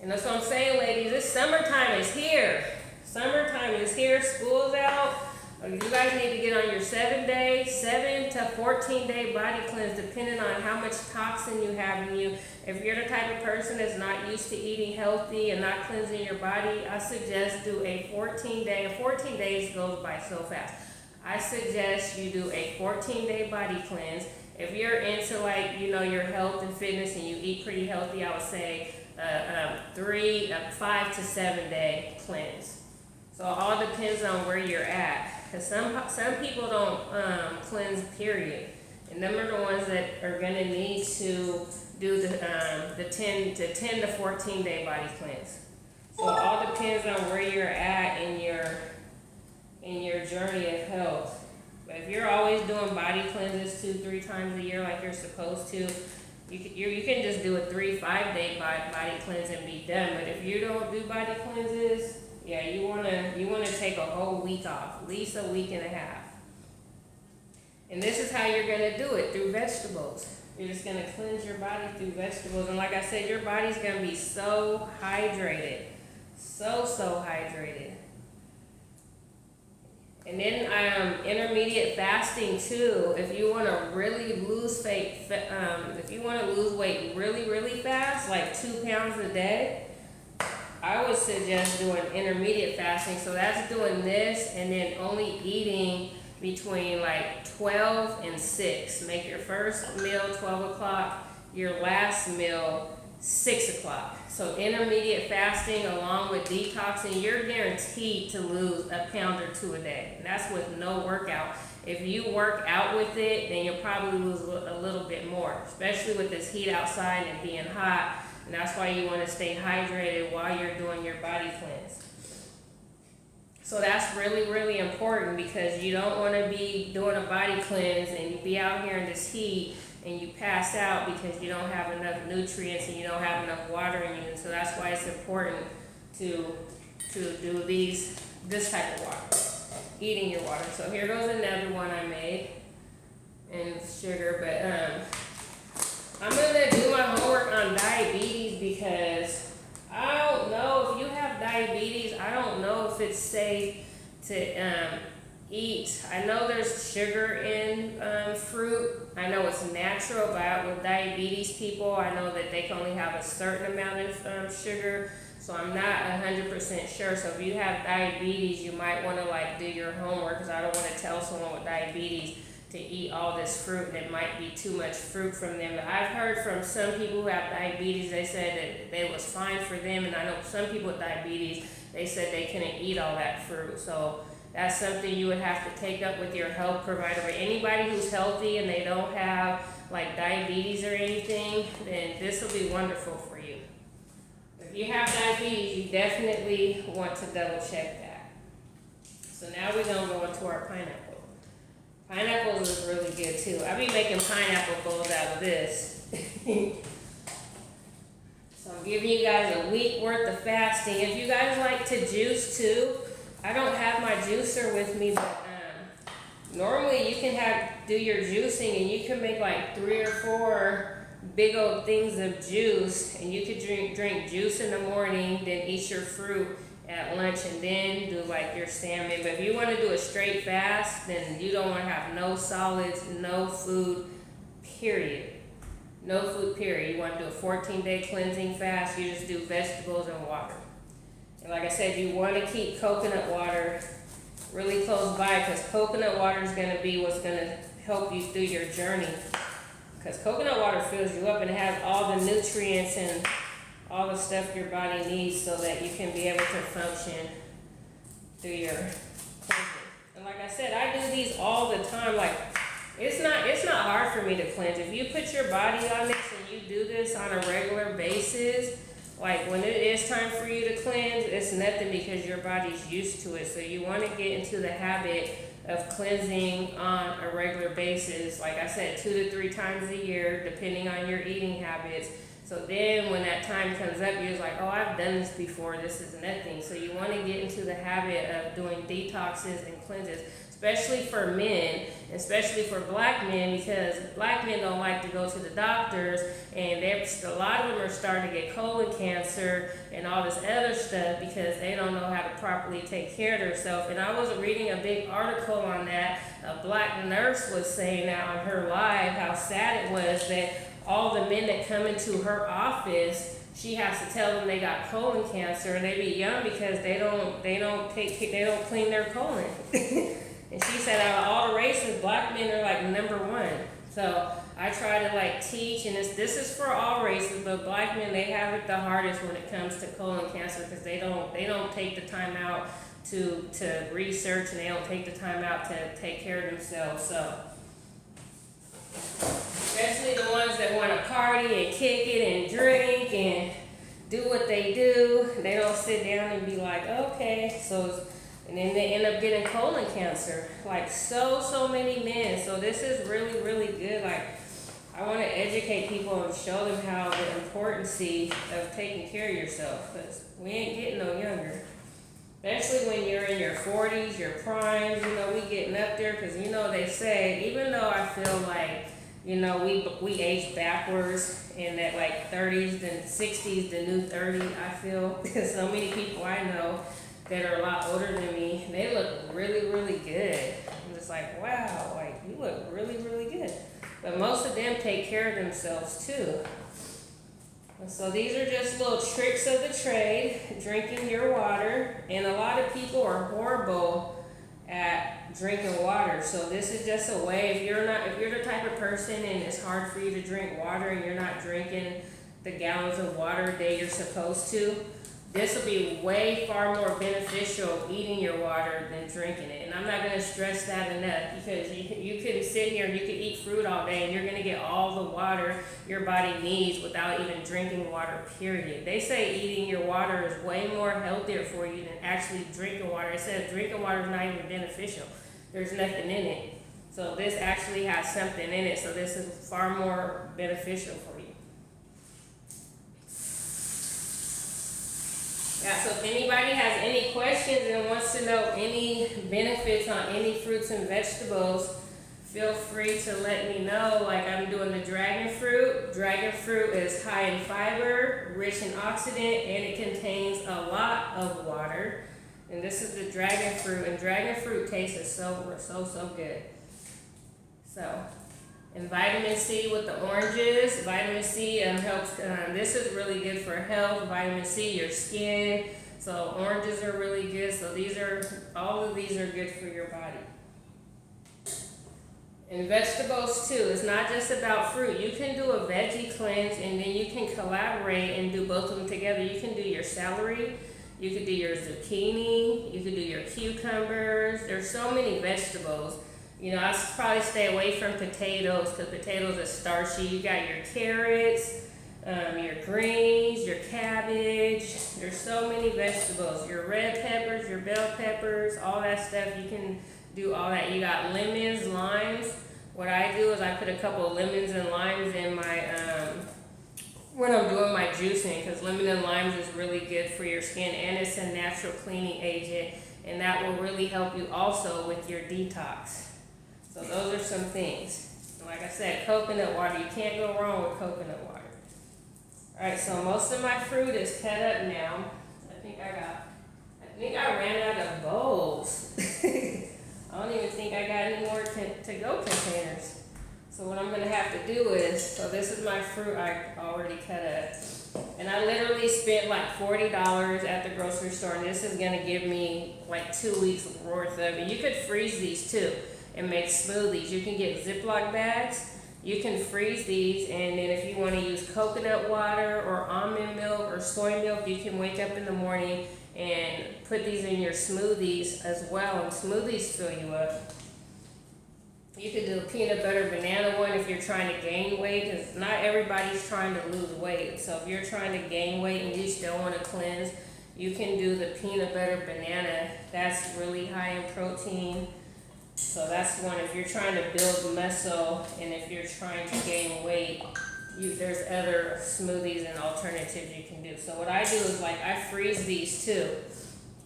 A: And that's what I'm saying, ladies, this summertime is here. Summertime is here, school's out. You guys need to get on your 7 to 14-day body cleanse, depending on how much toxin you have in you. If you're the type of person that's not used to eating healthy and not cleansing your body, I suggest do a 14-day. 14 days goes by so fast. I suggest you do a 14-day body cleanse. If you're into like, your health and fitness and you eat pretty healthy, I would say 5 to 7 day cleanse. So it all depends on where you're at. Because some people don't cleanse, period. And them are the ones that are going to need to do the 10 to 14 day body cleanse. So it all depends on where you're at in your journey of health. But if you're always doing body cleanses 2-3 times a year like you're supposed to, you can just do a 3-5 day body cleanse and be done. But if you don't do body cleanses, yeah, you wanna take a whole week off, at least a week and a half. And this is how you're gonna do it, through vegetables. You're just gonna cleanse your body through vegetables. And like I said, your body's gonna be so hydrated, so hydrated. And then intermediate fasting too. If you want to really lose weight, really fast, like 2 pounds a day, I would suggest doing intermediate fasting. So that's doing this and then only eating between like 12 and 6. Make your first meal 12 o'clock, your last meal 6 o'clock. So intermediate fasting along with detoxing, you're guaranteed to lose a pound or 2 a day. And that's with no workout. If you work out with it, then you'll probably lose a little bit more, especially with this heat outside and being hot. And that's why you want to stay hydrated while you're doing your body cleanse. So that's really important, because you don't want to be doing a body cleanse and you be out here in this heat and you pass out because you don't have enough nutrients and you don't have enough water in you. And so that's why it's important to do this type of water, eating your water. So here goes another one I made, and sugar, but I'm gonna do my homework on diabetes, because I don't know if you have diabetes. I don't know if it's safe to eat. I know there's sugar in fruit. I know it's natural, but with diabetes people, I know that they can only have a certain amount of sugar. So I'm not 100% sure. So if you have diabetes, you might want to like do your homework, because I don't want to tell someone with diabetes to eat all this fruit and it might be too much fruit from them. But I've heard from some people who have diabetes, they said that it was fine for them. And I know some people with diabetes, they said they couldn't eat all that fruit. So that's something you would have to take up with your health provider. But anybody who's healthy and they don't have like diabetes or anything, then this will be wonderful for you. If you have diabetes, you definitely want to double check that. So now we're going to go into our pineapple. Pineapples is really good too. I be making pineapple bowls out of this. So I'm giving you guys a week worth of fasting. If you guys like to juice too, I don't have my juicer with me, but normally you can do your juicing and you can make like 3 or 4 big old things of juice, and you could drink juice in the morning, then eat your fruit at lunch, and then do like your salmon. But if you want to do a straight fast, then you don't want to have no solids, no food, period. No food, period. You want to do a 14-day cleansing fast, you just do vegetables and water. And like I said, you want to keep coconut water really close by, because coconut water is going to be what's going to help you through your journey. Because coconut water fills you up and it has all the nutrients and all the stuff your body needs so that you can be able to function through your cleansing. And like I said, I do these all the time. Like, it's not hard for me to cleanse. If you put your body on this and you do this on a regular basis, like when it is time for you to cleanse, it's nothing, because your body's used to it. So you want to get into the habit of cleansing on a regular basis. Like I said, 2 to 3 times a year, depending on your eating habits. So then when that time comes up, you're just like, oh, I've done this before, this is nothing. So you want to get into the habit of doing detoxes and cleanses, especially for men, especially for black men, because black men don't like to go to the doctors, and a lot of them are starting to get colon cancer and all this other stuff because they don't know how to properly take care of themselves. And I was reading a big article on that. A black nurse was saying that on her live, how sad it was that all the men that come into her office, she has to tell them they got colon cancer, and they be young because they don't clean their colon. And she said out of all the races, black men are like #1. So I try to like teach, and this is for all races, but black men, they have it the hardest when it comes to colon cancer because they don't take the time out to research, and they don't take the time out to take care of themselves. So especially the ones that want to party and kick it and drink and do what they do, they don't sit down and be like, okay, so. And then they end up getting colon cancer, like so many men. So this is really, really good. Like, I want to educate people and show them how the importance of taking care of yourself, because we ain't getting no younger. Especially when you're in your 40s, your primes, you know, we getting up there, because, you know, they say, even though I feel like, you know, we age backwards, and that like 30s and 60s, the new 30, I feel, because so many people I know that are a lot older than me, they look really, really good. I'm just like, wow, like, you look really, really good. But most of them take care of themselves too. And so these are just little tricks of the trade, drinking your water. And a lot of people are horrible at drinking water. So this is just a way, if you're the type of person and it's hard for you to drink water and you're not drinking the gallons of water a day you're supposed to, this will be way far more beneficial eating your water than drinking it. And I'm not going to stress that enough, because you can sit here and you can eat fruit all day and you're going to get all the water your body needs without even drinking water, period. They say eating your water is way more healthier for you than actually drinking water. It says drinking water is not even beneficial. There's nothing in it. So this actually has something in it. So this is far more beneficial for you. Yeah, so if anybody has any questions and wants to know any benefits on any fruits and vegetables, feel free to let me know. Like, I'm doing the dragon fruit. Dragon fruit is high in fiber, rich in oxidant, and it contains a lot of water. And this is the dragon fruit, and dragon fruit tastes so good. So, and vitamin C with the oranges. Vitamin C helps, this is really good for health. Vitamin C, your skin. So oranges are really good. So all of these are good for your body. And vegetables too. It's not just about fruit. You can do a veggie cleanse, and then you can collaborate and do both of them together. You can do your celery. You could do your zucchini. You could do your cucumbers. There's so many vegetables. You know, I probably stay away from potatoes, because potatoes are starchy. You got your carrots, your greens, your cabbage. There's so many vegetables. Your red peppers, your bell peppers, all that stuff. You can do all that. You got lemons, limes. What I do is I put a couple of lemons and limes in my, when I'm doing my juicing, because lemon and limes is really good for your skin, and it's a natural cleaning agent, and that will really help you also with your detox. So those are some things. Like I said, coconut water. You can't go wrong with coconut water. Alright, so most of my fruit is cut up now. I think I ran out of bowls. I don't even think I got any more to-go containers. So what I'm going to have to do is, so this is my fruit I already cut up. And I literally spent like $40 at the grocery store, and this is going to give me like 2 weeks worth of it. You could freeze these too and make smoothies. You can get Ziploc bags. You can freeze these, and then if you want to use coconut water or almond milk or soy milk, you can wake up in the morning and put these in your smoothies as well, and smoothies fill you up. You could do a peanut butter banana one if you're trying to gain weight, because not everybody's trying to lose weight. So if you're trying to gain weight and you still want to cleanse, you can do the peanut butter banana. That's really high in protein. So that's one if you're trying to build muscle, and if you're trying to gain weight, there's other smoothies and alternatives you can do. So what I do is, like, I freeze these too,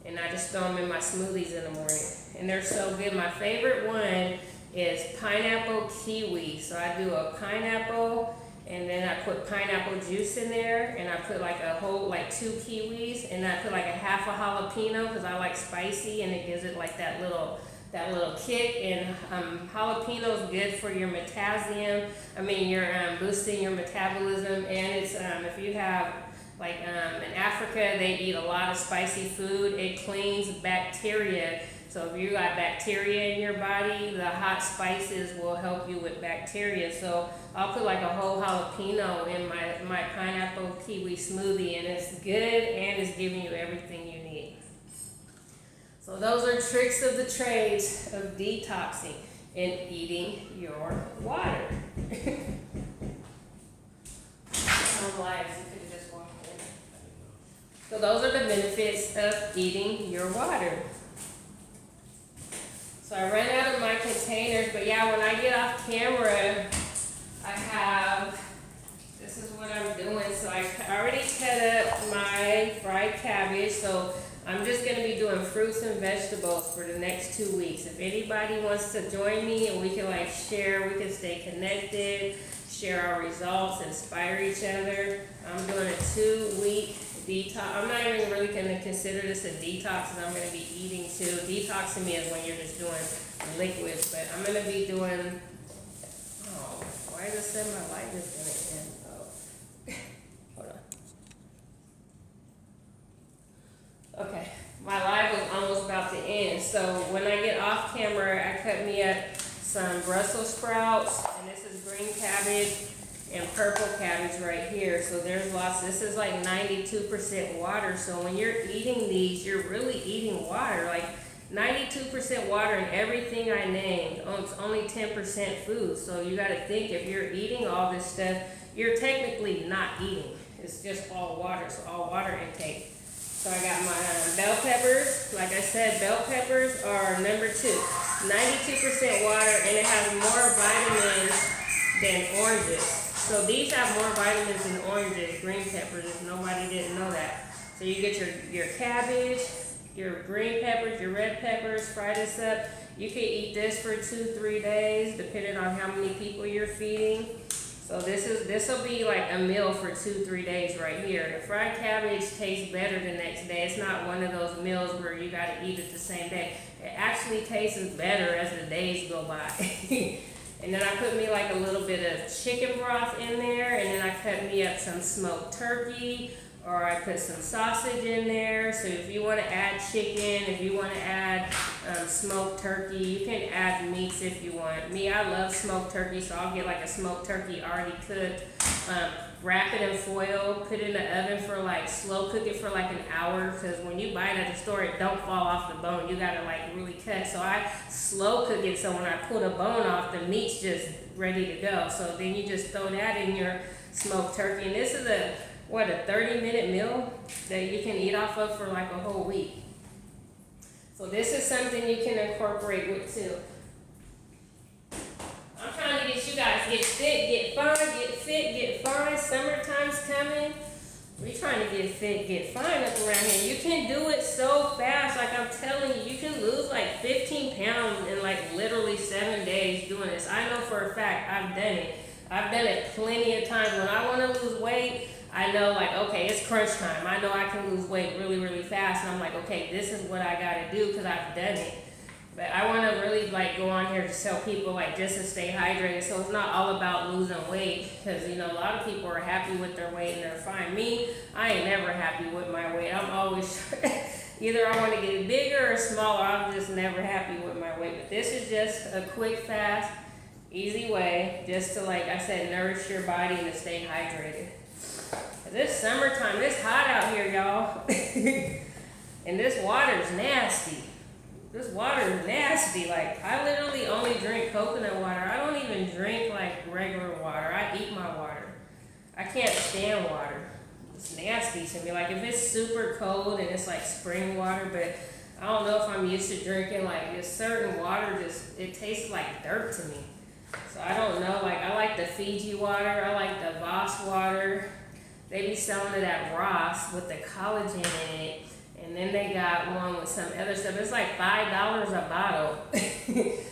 A: and I just throw them in my smoothies in the morning, and they're so good. My favorite one is pineapple kiwi. So I do a pineapple, and then I put pineapple juice in there, and I put like a whole, like 2 kiwis, and I put like a half a jalapeno because I like spicy, and it gives it like that little kick. And jalapeno is good for your potassium. You're boosting your metabolism, and it's if you have in Africa they eat a lot of spicy food. It cleans bacteria So if you got bacteria in your body, the hot spices will help you with bacteria. So I'll put like a whole jalapeno in my pineapple kiwi smoothie, and it's good and it's giving you everything you need. So those are tricks of the trades of detoxing and eating your water. So those are the benefits of eating your water. So I ran out of my containers, but yeah, when I get off camera, this is what I'm doing. So I already cut up my fried cabbage, so I'm just going to be doing fruits and vegetables for the next 2 weeks. If anybody wants to join me and we can like share, we can stay connected, share our results, inspire each other. I'm doing a 2-week detox. I'm not even really going to consider this a detox, and I'm going to be eating too. Detoxing me is when you're just doing liquids, but I'm going to be doing, oh, why does it say my light is going to end? Oh, hold on. Okay, my live was almost about to end. So when I get off camera, I cut me up some Brussels sprouts, and this is green cabbage and purple cabbage right here. So there's lots. This is like 92% water. So when you're eating these, you're really eating water. Like 92% water in everything I named. Oh, it's only 10% food. So you got to think, if you're eating all this stuff, you're technically not eating. It's just all water. So all water intake. So I got my bell peppers. Like I said, bell peppers are number 2. 92% water, and it has more vitamins than oranges. So these have more vitamins than oranges, green peppers, if nobody didn't know that. So you get your cabbage, your green peppers, your red peppers, fry this up. You can eat this for 2-3 days, depending on how many people you're feeding. So this will be like a meal for 2-3 days right here. The fried cabbage tastes better the next day. It's not one of those meals where you got to eat it the same day. It actually tastes better as the days go by. And then I put me like a little bit of chicken broth in there, and then I cut me up some smoked turkey, or I put some sausage in there. So if you want to add chicken, if you want to add smoked turkey, you can add meats if you want. Me, I love smoked turkey, so I'll get like a smoked turkey already cooked. Wrap it in foil, put it in the oven for like, slow cook it for like an hour, because when you buy it at the store, it don't fall off the bone. You gotta like really cut. So I slow cook it, so when I pull the bone off, the meat's just ready to go. So then you just throw that in your smoked turkey. And this is a 30-minute meal that you can eat off of for like a whole week. So this is something you can incorporate with too. I'm trying to get you guys get fit, get fine, get fit, get fine. Summertime's coming. We're trying to get fit, get fine up around here. You can do it so fast. Like I'm telling you, you can lose like 15 pounds in like literally 7 days doing this. I know for a fact I've done it. I've done it plenty of times. When I want to lose weight, I know like, okay, it's crunch time. I know I can lose weight really, really fast. And I'm like, okay, this is what I got to do because I've done it. But I want to really like go on here to tell people like just to stay hydrated. So it's not all about losing weight, because you know a lot of people are happy with their weight and they're fine. Me, I ain't never happy with my weight. I'm always either I want to get bigger or smaller. I'm just never happy with my weight. But this is just a quick, fast, easy way just to, like I said, nourish your body and to stay hydrated. This summertime, it's hot out here, y'all. And this water's nasty. This water is nasty. Like, I literally only drink coconut water. I don't even drink like regular water. I eat my water. I can't stand water. It's nasty to me. Like, if it's super cold and it's like spring water, but I don't know if I'm used to drinking like this certain water, just it tastes like dirt to me. So I don't know. Like, I like the Fiji water. I like the Voss water. They be selling it at Ross with the collagen in it. And then they got one with some other stuff. It's like $5 a bottle.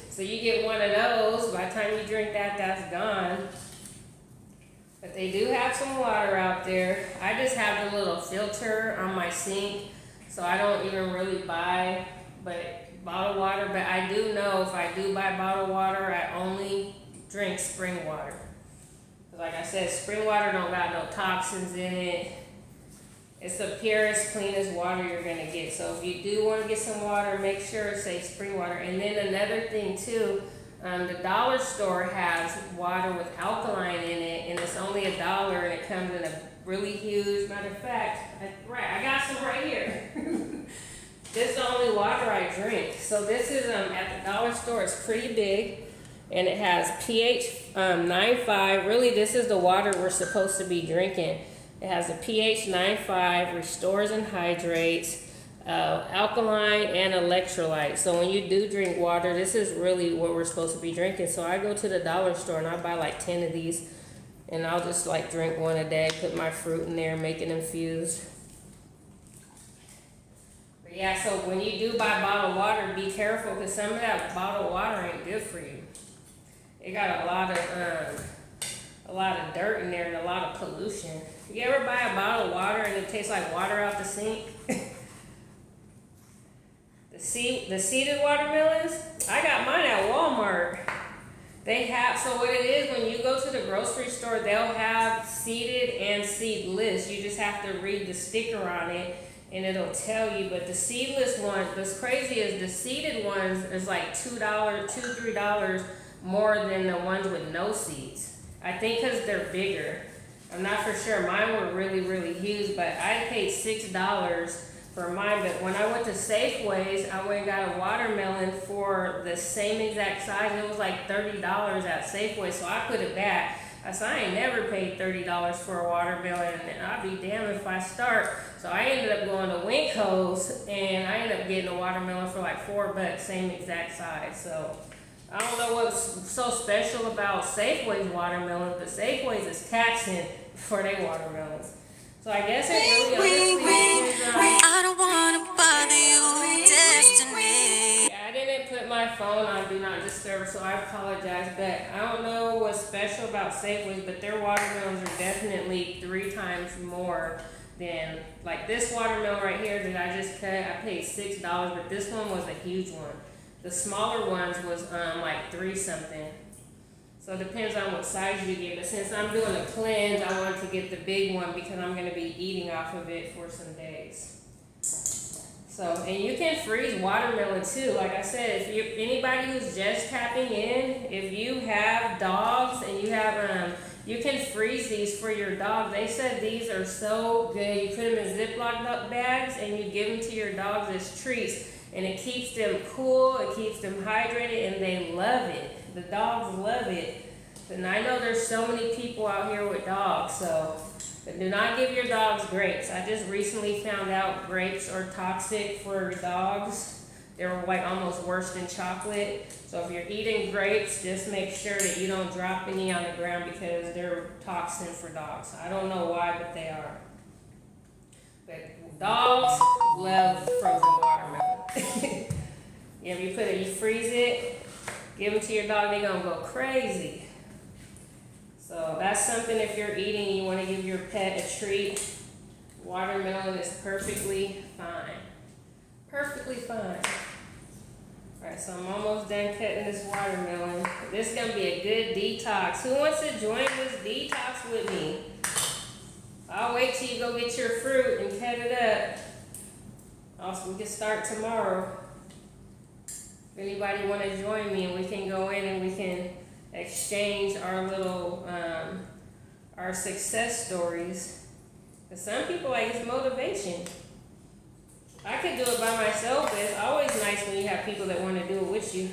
A: So you get one of those. By the time you drink that, that's gone. But they do have some water out there. I just have the little filter on my sink. So I don't even really buy bottled water. But I do know if I do buy bottled water, I only drink spring water. Like I said, spring water don't got no toxins in it. It's the purest, cleanest water you're gonna get. So if you do want to get some water, make sure it's safe spring water. And then another thing too, the dollar store has water with alkaline in it, and it's only $1, and it comes in a really huge. Matter of fact, I got some right here. This is the only water I drink. So this is at the dollar store. It's pretty big, and it has pH 9.5. Really, this is the water we're supposed to be drinking. It has a pH 9.5, restores and hydrates, alkaline and electrolyte. So when you do drink water, this is really what we're supposed to be drinking. So I go to the dollar store and I buy like 10 of these, and I'll just like drink one a day, put my fruit in there, make it infused. But yeah, so when you do buy bottled water, be careful, because some of that bottled water ain't good for you. It got a lot of dirt in there and a lot of pollution. You ever buy a bottle of water and it tastes like water out the sink? The seeded watermelons, I got mine at Walmart. They have, so what it is, when you go to the grocery store, they'll have seeded and seedless. You just have to read the sticker on it and it'll tell you. But the seedless ones, what's crazy is the seeded ones is like $2, $3 more than the ones with no seeds. I think because they're bigger. I'm not for sure. Mine were really, really huge, but I paid $6 for mine. But when I went to Safeways, I went and got a watermelon for the same exact size. It was like $30 at Safeway, so I put it back. I said, I ain't never paid $30 for a watermelon, and I'll be damned if I start. So I ended up going to Winco's, and I ended up getting a watermelon for like $4, same exact size. So I don't know what's so special about Safeway's watermelons, but Safeway's is taxing for their watermelons. So I guess it really honestly is, I don't want to bother you, destiny. Yeah, I didn't put my phone on Do Not Disturb, so I apologize. But I don't know what's special about Safeway's, but their watermelons are definitely 3 times more than, like this watermelon right here that I just cut. I paid $6, but this one was a huge one. The smaller ones was like 3 something. So it depends on what size you get. But since I'm doing a cleanse, I wanted to get the big one because I'm going to be eating off of it for some days. So, and you can freeze watermelon too. Like I said, if you anybody who's just tapping in, if you have dogs and you have you can freeze these for your dog. They said these are so good. You put them in Ziploc bags and you give them to your dogs as treats. And it keeps them cool, it keeps them hydrated, and they love it. The dogs love it. And I know there's so many people out here with dogs, so but do not give your dogs grapes. I just recently found out grapes are toxic for dogs. They're like almost worse than chocolate. So if you're eating grapes, just make sure that you don't drop any on the ground because they're toxin for dogs. I don't know why, but they are. But dogs love frozen watermelon. Yeah, if you put it, you freeze it, give them to your dog, they're gonna go crazy. So that's something if you're eating, you want to give your pet a treat. Watermelon is perfectly fine. Perfectly fine. Alright, so I'm almost done cutting this watermelon. This is gonna be a good detox. Who wants to join this detox with me? I'll wait till you go get your fruit and cut it up. Also, we can start tomorrow. If anybody want to join me, and we can go in and we can exchange our little, our success stories. Because some people like it's motivation. I could do it by myself, but it's always nice when you have people that want to do it with you.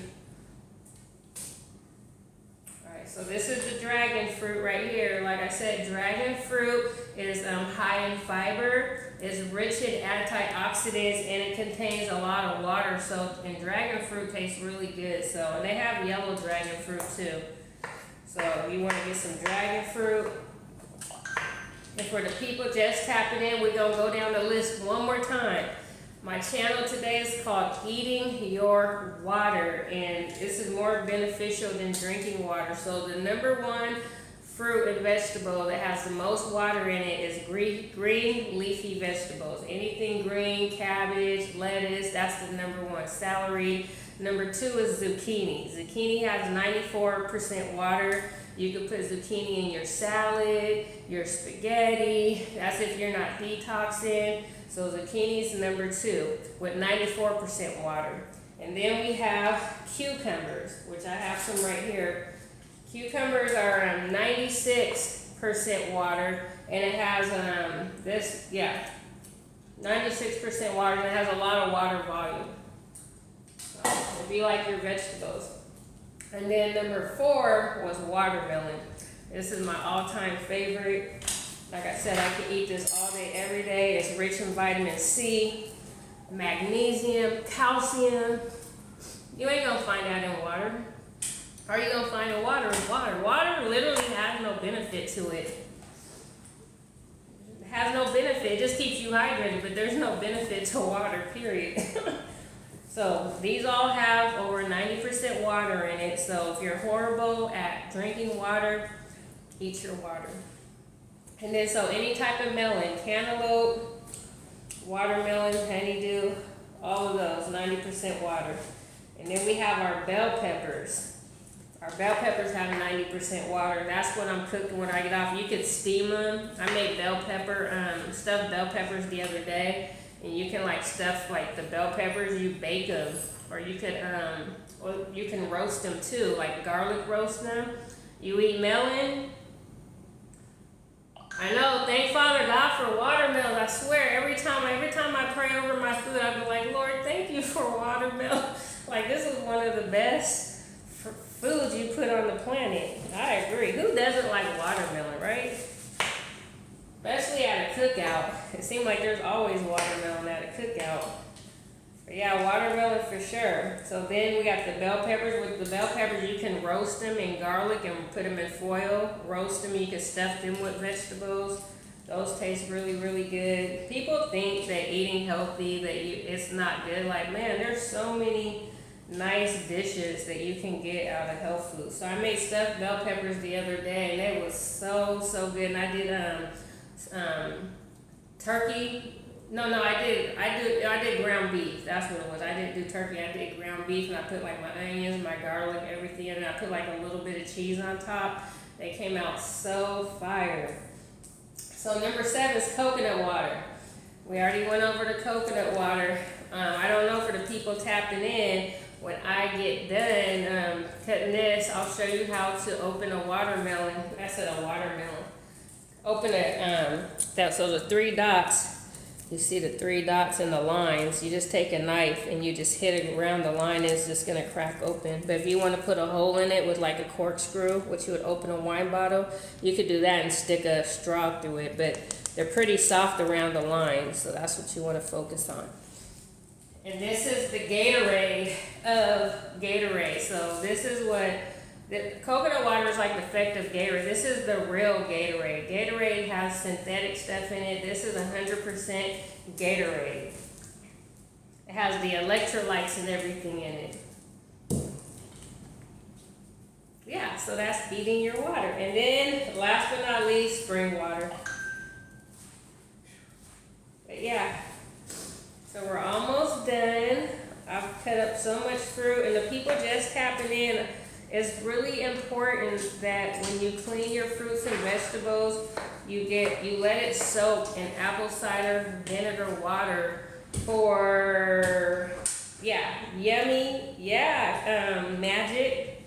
A: So this is the dragon fruit right here. Like I said, dragon fruit is high in fiber, it's rich in antioxidants, and it contains a lot of water. So, and dragon fruit tastes really good. So, and they have yellow dragon fruit too. So if you want to get some dragon fruit. And for the people just tapping in, we're gonna go down the list one more time. My channel today is called Eating Your Water, and this is more beneficial than drinking water. So the #1 fruit and vegetable that has the most water in it is green leafy vegetables. Anything green, cabbage, lettuce, that's the #1. Celery. #2 is zucchini. Zucchini has 94% water. You could put zucchini in your salad, your spaghetti. That's if you're not detoxing. So zucchini is number 2 with 94% water. And then we have cucumbers, which I have some right here. Cucumbers are 96% water, and it has 96% water, and it has a lot of water volume. So it'll be like your vegetables. And then number 4 was watermelon. This is my all-time favorite. Like I said, I could eat this all day, every day. It's rich in vitamin C, magnesium, calcium. You ain't gonna find that in water. How are you gonna find in water? In water. Water literally has no benefit to it. It has no benefit. It just keeps you hydrated, but there's no benefit to water, period. So these all have over 90% water in it. So if you're horrible at drinking water, eat your water. And then so any type of melon, cantaloupe, watermelon, honeydew, all of those, 90% water. And then we have our bell peppers. Our bell peppers have 90% water. That's what I'm cooking when I get off. You could steam them. I made stuffed bell peppers the other day. And you can like stuff like the bell peppers, you bake them. Or you could, you can roast them too, like garlic roast them. You eat melon. I know, thank Father God for watermelon. I swear, every time I pray over my food, I be like, Lord, thank you for watermelon. Like, this is one of the best foods you put on the planet. I agree. Who doesn't like watermelon, right? Especially at a cookout. It seems like there's always watermelon at a cookout. But yeah, watermelon for sure. So then we got the bell peppers. With the bell peppers, you can roast them in garlic and put them in foil. Roast them. You can stuff them with vegetables. Those taste really, really good. People think that eating healthy, it's not good. Like, man, there's so many nice dishes that you can get out of health food. So I made stuffed bell peppers the other day, and it was so good. And I did turkey. No, I did ground beef. That's what it was. I didn't do turkey. I did ground beef, and I put like my onions, my garlic, everything, and I put like a little bit of cheese on top. They came out so fire. So number 7 is coconut water. We already went over the coconut water. I don't know for the people tapping in. When I get done cutting this, I'll show you how to open a watermelon. I said a watermelon. Open it. So the 3 dots. You see the 3 dots in the lines. You just take a knife and you just hit it around the line, and it's just gonna crack open. But if you want to put a hole in it with like a corkscrew, which you would open a wine bottle, you could do that and stick a straw through it. But they're pretty soft around the lines, so that's what you want to focus on. And this is the Gatorade of Gatorade. So this is what the coconut water is like the effective Gatorade. This is the real Gatorade. Gatorade has synthetic stuff in it. This is 100% Gatorade. It has the electrolytes and everything in it. Yeah, so that's feeding your water. And then, last but not least, spring water. But yeah, so we're almost done. I've cut up so much fruit, and the people just tapping in. It's really important that when you clean your fruits and vegetables, you let it soak in apple cider vinegar water for yummy, magic,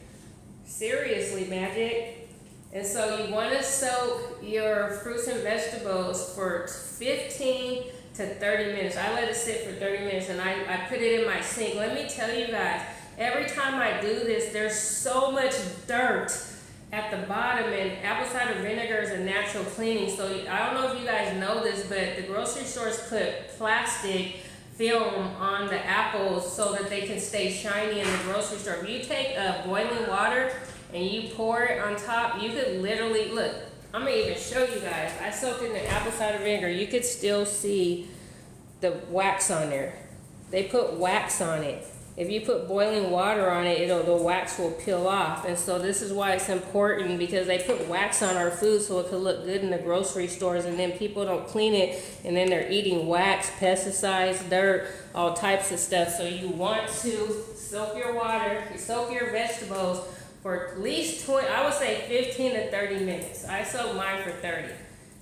A: seriously magic. And so you want to soak your fruits and vegetables for 15 to 30 minutes. I let it sit for 30 minutes, and I put it in my sink. Let me tell you guys, every time I do this, there's so much dirt at the bottom, and apple cider vinegar is a natural cleaning. So I don't know if you guys know this, but the grocery stores put plastic film on the apples so that they can stay shiny in the grocery store. If you take boiling water and you pour it on top, you could literally, look, I'm gonna even show you guys. I soaked it in apple cider vinegar. You could still see the wax on there. They put wax on it. If you put boiling water on it, the wax will peel off. And so this is why it's important, because they put wax on our food so it could look good in the grocery stores, and then people don't clean it, and then they're eating wax, pesticides, dirt, all types of stuff. So you want to soak your water, you soak your vegetables for at least 20, I would say 15 to 30 minutes. I soak mine for 30.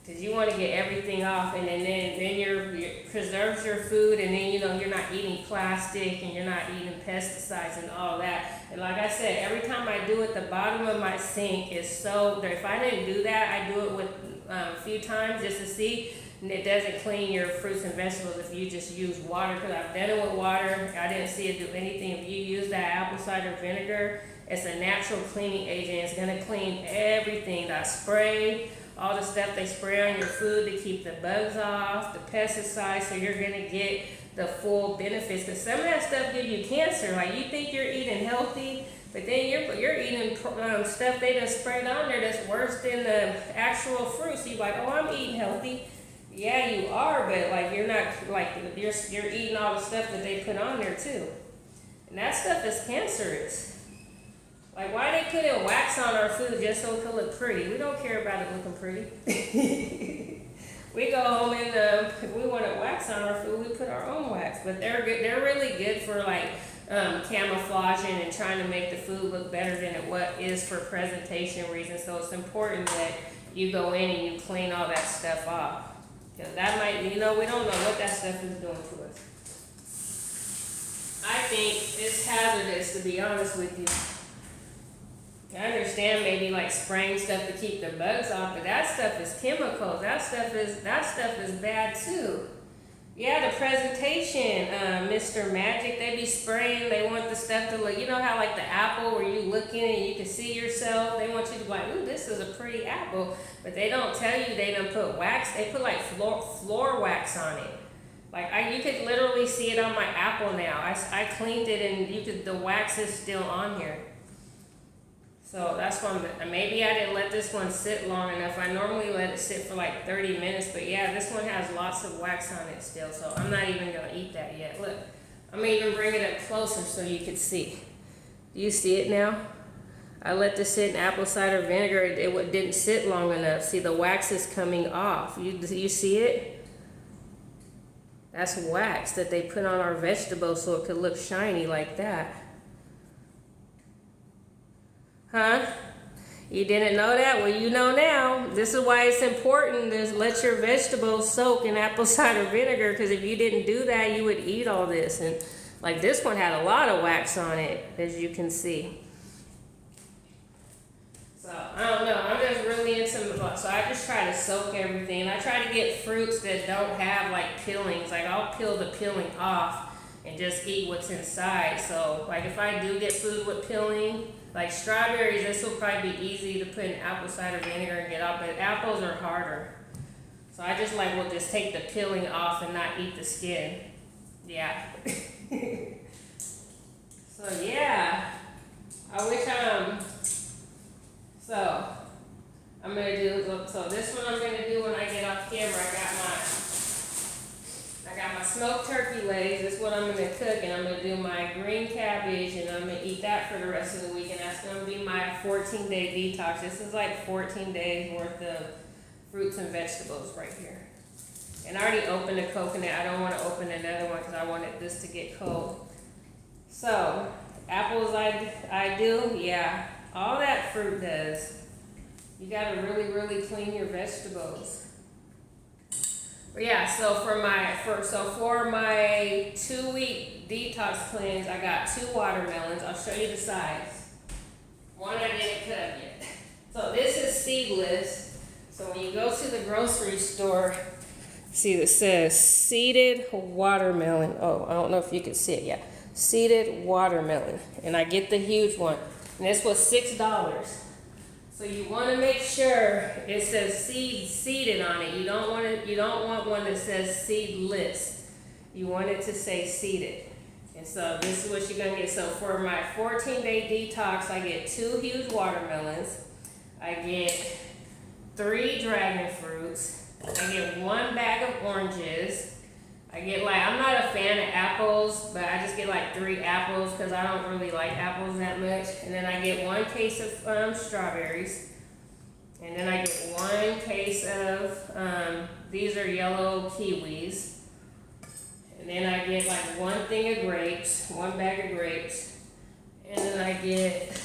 A: Because you want to get everything off, and then you're preserves your food, and then you're not eating plastic and you're not eating pesticides and all that. And like I said, every time I do it, the bottom of my sink is so dirty. If I didn't do that, I do it with a few times just to see, and it doesn't clean your fruits and vegetables if you just use water. Because I've done it with water, I didn't see it do anything. If you use that apple cider vinegar, it's a natural cleaning agent. It's gonna clean everything. That spray. All the stuff they spray on your food to keep the bugs off, the pesticides, so you're gonna get the full benefits. Because some of that stuff gives you cancer. Like, you think you're eating healthy, but then you're eating stuff they done sprayed on there that's worse than the actual fruit. So you're like, oh, I'm eating healthy. Yeah, you are, but like you're not, like you're eating all the stuff that they put on there too, and that stuff is cancerous. Like, why they putting wax on our food just so it could look pretty? We don't care about it looking pretty. We go home and if we want to wax on our food, we put our own wax. But they're good. They're really good for like camouflaging and trying to make the food look better than it what is for presentation reasons. So it's important that you go in and you clean all that stuff off. Because that might, we don't know what that stuff is doing to us. I think it's hazardous, to be honest with you. I understand maybe like spraying stuff to keep the bugs off, but that stuff is chemicals. That stuff is bad too. Yeah, the presentation, Mr. Magic, they be spraying. They want the stuff to look. You know how like the apple where you look in and you can see yourself. They want you to be like, ooh, this is a pretty apple, but they don't tell you they done put wax. They put like floor wax on it. Like you could literally see it on my apple now. I cleaned it and the wax is still on here. So that's why maybe I didn't let this one sit long enough. I normally let it sit for like 30 minutes, but yeah, this one has lots of wax on it still, so I'm not even gonna eat that yet. Look, I'm gonna even bring it up closer so you can see. Do you see it now? I let this sit in apple cider vinegar. It didn't sit long enough. See, the wax is coming off. You see it? That's wax that they put on our vegetables so it could look shiny like that. Huh? You didn't know that? Well, you know now. This is why it's important to let your vegetables soak in apple cider vinegar, because if you didn't do that, you would eat all this. And like this one had a lot of wax on it, as you can see. So I don't know. I'm just really into so I just try to soak everything. I try to get fruits that don't have like peelings. Like I'll peel the peeling off and just eat what's inside. So like if I do get food with peeling, like strawberries, this will probably be easy to put in apple cider vinegar and get off, but apples are harder. So I just will just take the peeling off and not eat the skin. Yeah. So yeah, I wish so I'm gonna do, so this one I'm gonna do when I get off camera. I got my smoked turkey legs. This is what I'm gonna cook, and I'm gonna do my green cabbage, and I'm gonna eat that for the rest of the week, and that's gonna be my 14-day detox. This is like 14 days worth of fruits and vegetables right here. And I already opened the coconut. I don't want to open another one because I wanted this to get cold. So apples, I do, yeah. All that fruit does. You gotta really, really clean your vegetables. But yeah, so for my 2-week detox cleanse, I got 2 watermelons. I'll show you the size. One I didn't cut yet. So this is seedless. So when you go to the grocery store, see this says seeded watermelon. Oh, I don't know if you can see it. Yeah, seeded watermelon. And I get the huge one. And this was $6. So you want to make sure it says seeded on it. You don't want one that says seedless. You want it to say seeded. And so this is what you're gonna get. So for my 14-day detox, I get 2 huge watermelons. I get 3 dragon fruits. I get 1 bag of oranges. I get I'm not a fan of apples, but I just get 3 apples because I don't really like apples that much. And then I get 1 case of strawberries. And then I get 1 case of, these are yellow kiwis. And then I get 1 thing of grapes, 1 bag of grapes. And then I get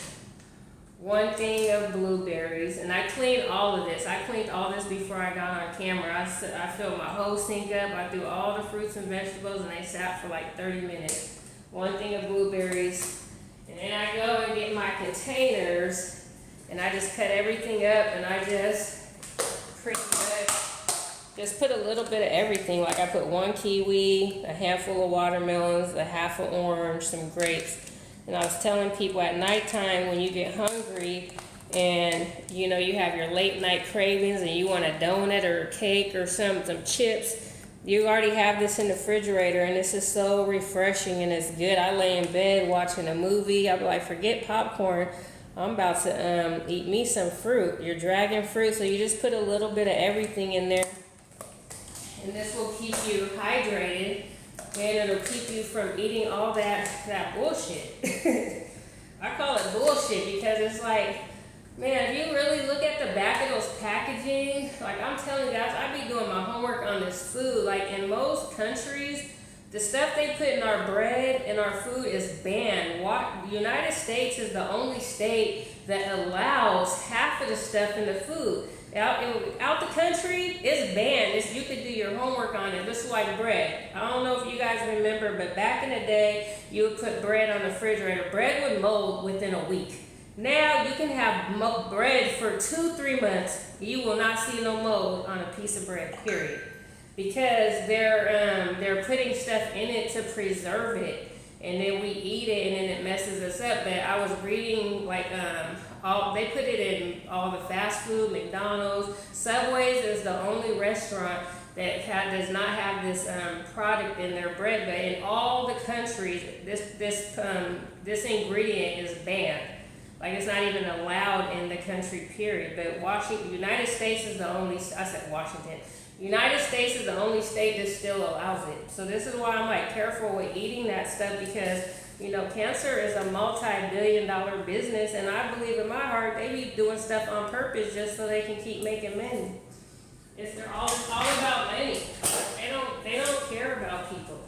A: 1 thing of blueberries, and I cleaned all of this. I cleaned all this before I got on camera. I filled my whole sink up. I threw all the fruits and vegetables, and they sat for like 30 minutes. 1 thing of blueberries, and then I go and get my containers, and I just cut everything up, and I just pretty much just put a little bit of everything. Like I put 1 kiwi, a handful of watermelons, a half of orange, some grapes. And I was telling people at nighttime when you get hungry and you know you have your late night cravings and you want a donut or a cake or some chips, you already have this in the refrigerator, and this is so refreshing and it's good. I lay in bed watching a movie. I'll be like, forget popcorn. I'm about to eat me some fruit, your dragon fruit. So you just put a little bit of everything in there, and this will keep you hydrated. And it'll keep you from eating all that bullshit. I call it bullshit because it's like, man, if you really look at the back of those packaging, like I'm telling you guys, I be doing my homework on this food. Like in most countries, the stuff they put in our bread and our food is banned. The United States is the only state that allows half of the stuff in the food. Out the country, it's banned. You could do your homework on it. This is like bread. I don't know if you guys remember, but back in the day, you would put bread on the refrigerator. Bread would mold within a week. Now you can have bread for 2-3 months. You will not see no mold on a piece of bread, period. Because they're putting stuff in it to preserve it, and then we eat it, and then it messes us up. But I was reading like they put it in all the fast food, McDonald's, Subway's is the only restaurant that does not have this product in their bread. But in all the countries, this ingredient is banned. Like it's not even allowed in the country, period. But United States is the only. I said Washington. United States is the only state that still allows it. So this is why I'm like careful with eating that stuff, because you know cancer is a multi-billion-dollar business, and I believe in my heart they be doing stuff on purpose just so they can keep making money. They're all about money. They don't care about people,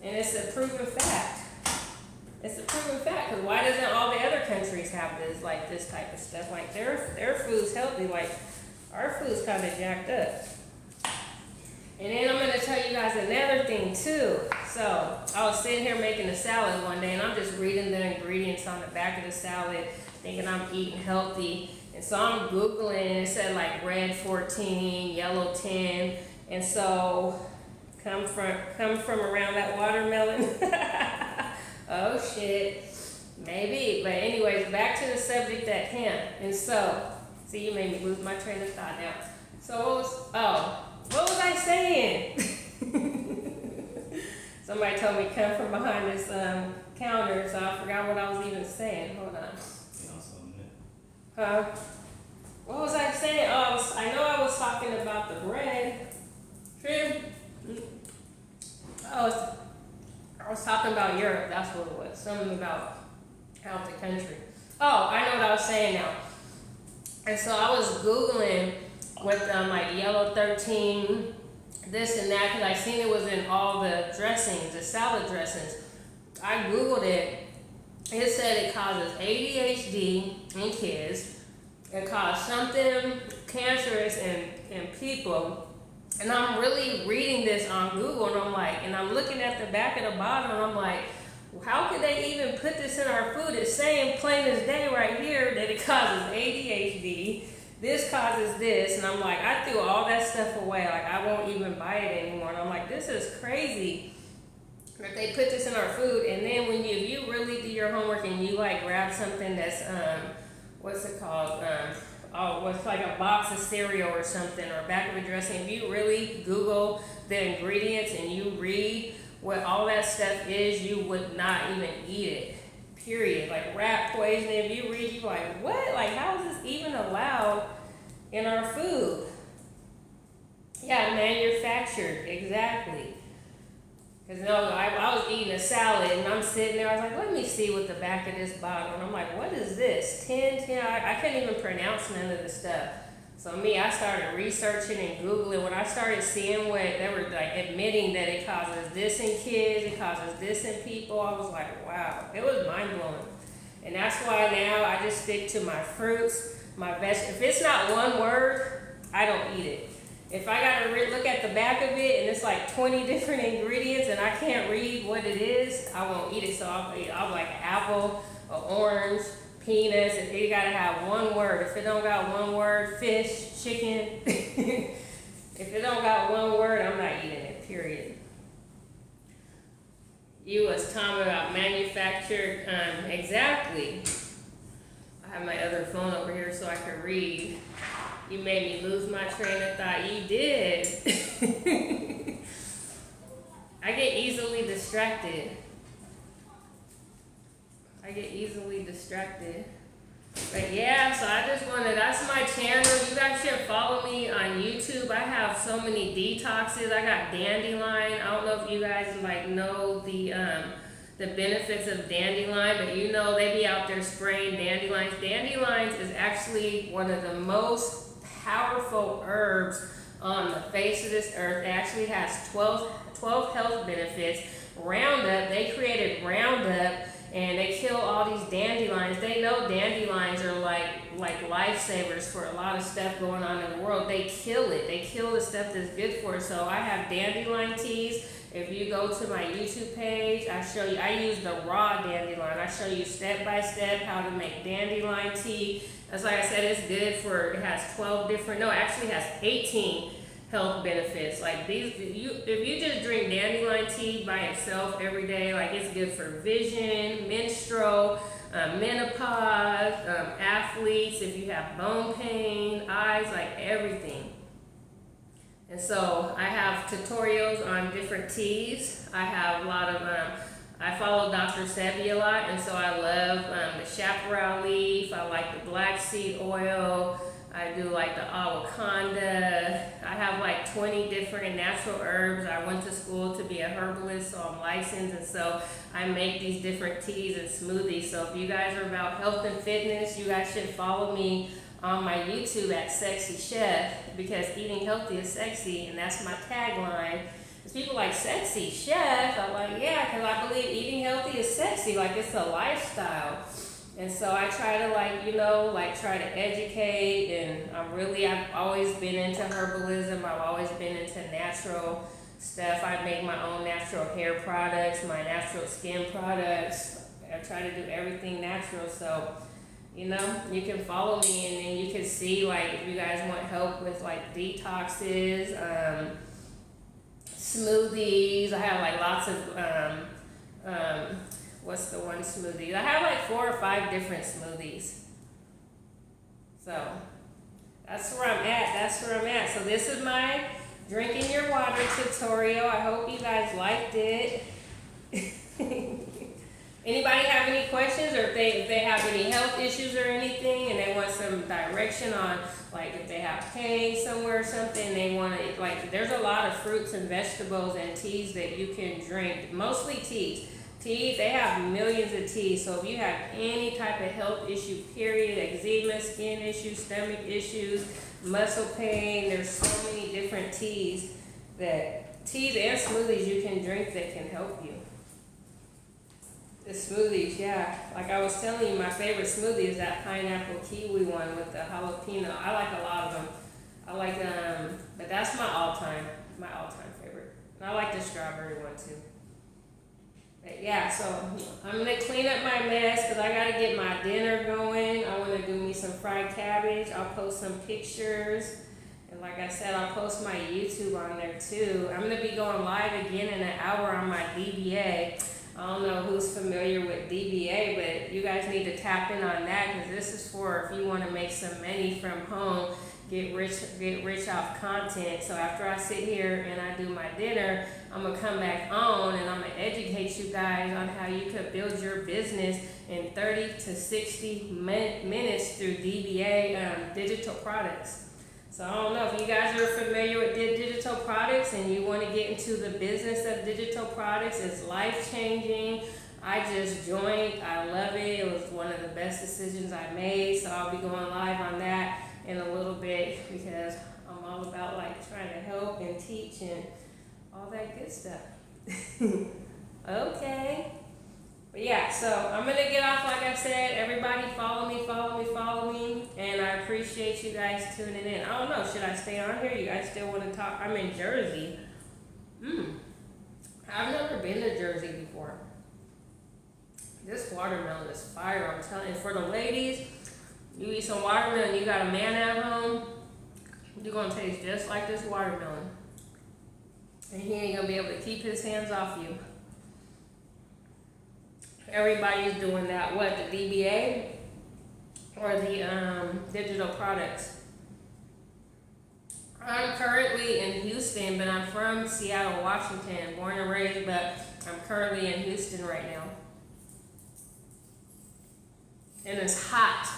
A: and it's a proven fact. It's a proven fact, because why doesn't all the other countries have this type of stuff? Like their food's healthy. Like our food's kind of jacked up. And then I'm going to tell you guys another thing too. So I was sitting here making a salad one day, and I'm just reading the ingredients on the back of the salad, thinking I'm eating healthy. And so I'm Googling, and it said like red 14, yellow 10. And so come from around that watermelon. Oh shit, maybe. But anyways, back to the subject at hand. And so, see, you made me lose my train of thought now. So what was I saying? Somebody told me come from behind this counter, so I forgot what I was even saying. Hold on. Huh? What was I saying? I know I was talking about the bread. I was talking about Europe. That's what it was. Something about out the country. Oh, I know what I was saying now. And so I was Googling with like yellow 13, this and that, because I seen it was in all the dressings, the salad dressings. I Googled it. It said it causes ADHD in kids. It caused something cancerous in people. And I'm really reading this on Google, and I'm looking at the back of the bottle, and I'm like, how could they even put this in our food? It's saying plain as day right here that it causes ADHD. This causes this, and I'm like, I threw all that stuff away. Like, I won't even buy it anymore. And I'm like, this is crazy that they put this in our food. And then if you really do your homework and you like grab something that's what's it called? What's like a box of cereal or something, or a back of a dressing. If you really Google the ingredients and you read what all that stuff is, you would not even eat it. Period. Like rat poisoning. If you read, you're like, what? Like, how is this even allowed in our food? Yeah, manufactured. Exactly. Because I was eating a salad, and I'm sitting there, I was like, let me see what the back of this bottle, and I'm like, what is this? 10, I couldn't even pronounce none of the stuff. So I started researching and Googling. When I started seeing what they were like admitting that it causes this in kids, it causes this in people, I was like, wow, it was mind blowing. And that's why now I just stick to my fruits, my veggies. If it's not one word, I don't eat it. If I gotta look at the back of it and it's like 20 different ingredients and I can't read what it is, I won't eat it. So I'll like an apple, an orange, peanuts. If it gotta have one word, if it don't got one word, fish, chicken. If it don't got one word, I'm not eating it, period. You was talking about manufactured, exactly. I have my other phone over here so I can read. You made me lose my train of thought. You did. I get easily distracted. But yeah, so I just wanted, that's my channel. You guys should follow me on YouTube. I have so many detoxes. I got dandelion. I don't know if you guys like know the benefits of dandelion, but you know they be out there spraying dandelions. Dandelions is actually one of the most powerful herbs on the face of this earth. It actually has 12 health benefits. Roundup, they created Roundup, and they kill all these dandelions. They know dandelions are like lifesavers for a lot of stuff going on in the world. They kill it. They kill the stuff that's good for it. So I have dandelion teas. If you go to my YouTube page, I show you, I use the raw dandelion. I show you step by step how to make dandelion tea. That's like I said, it's good for, it has 12 different, no, it actually has 18 health benefits. Like these, if you just drink dandelion tea by itself every day, like it's good for vision, menstrual, menopause, athletes, if you have bone pain, eyes, like everything. And so I have tutorials on different teas. I have a lot of, I follow Dr. Sebi a lot, and so I love the chaparral leaf. I like the black seed oil. I do like the awakanda. I have like 20 different natural herbs. I went to school to be a herbalist, so I'm licensed, and so I make these different teas and smoothies. So if you guys are about health and fitness, you guys should follow me on my YouTube at Sexy Chef, because eating healthy is sexy, and that's my tagline. Because people like, sexy chef? I'm like, yeah, because I believe eating healthy is sexy, like it's a lifestyle. And so I try to try to educate, and I've always been into herbalism. I've always been into natural stuff. I make my own natural hair products, my natural skin products. I try to do everything natural. So, you can follow me, and then you can see, like, if you guys want help with, like, detoxes, smoothies. I have, like, lots of, what's the one smoothie? I have, like, 4 or 5 different smoothies. So, that's where I'm at. So, this is my drinking your water tutorial. I hope you guys liked it. Anybody have any questions, or if they have any health issues or anything, and they want some direction on, like, if they have pain somewhere or something, they want to, like, there's a lot of fruits and vegetables and teas that you can drink, mostly teas. Teas, they have millions of teas, so if you have any type of health issue, period, eczema, skin issues, stomach issues, muscle pain, there's so many different teas and smoothies you can drink that can help you. The smoothies, yeah. Like I was telling you, my favorite smoothie is that pineapple kiwi one with the jalapeno. I like a lot of them. I like but that's my all-time favorite. And I like the strawberry one too. But yeah, so I'm gonna clean up my mess because I gotta get my dinner going. I wanna do me some fried cabbage. I'll post some pictures. And like I said, I'll post my YouTube on there too. I'm gonna be going live again in an hour on my DBA. I don't know who's familiar with DBA, but you guys need to tap in on that, because this is for if you want to make some money from home, get rich off content. So after I sit here and I do my dinner, I'm going to come back on and I'm going to educate you guys on how you could build your business in 30 to 60 minutes through DBA digital products. So I don't know if you guys are familiar with digital products and you want to get into the business of digital products. It's life-changing. I just joined. I love it. It was one of the best decisions I made. So I'll be going live on that in a little bit, because I'm all about like trying to help and teach and all that good stuff. Okay. But yeah, so I'm gonna get off. Like I said, everybody follow me, follow me, follow me, and I appreciate you guys tuning in. I don't know, should I stay on here? You guys still want to talk? I'm in Jersey. I've never been to Jersey before. This watermelon is fire, I'm telling you. For the ladies, you eat some watermelon, you got a man at home, you're gonna taste just like this watermelon. And he ain't gonna be able to keep his hands off you. Everybody's doing that. What, the DBA or the digital products? I'm currently in Houston, but I'm from Seattle, Washington, born and raised, but I'm currently in Houston right now. And it's hot.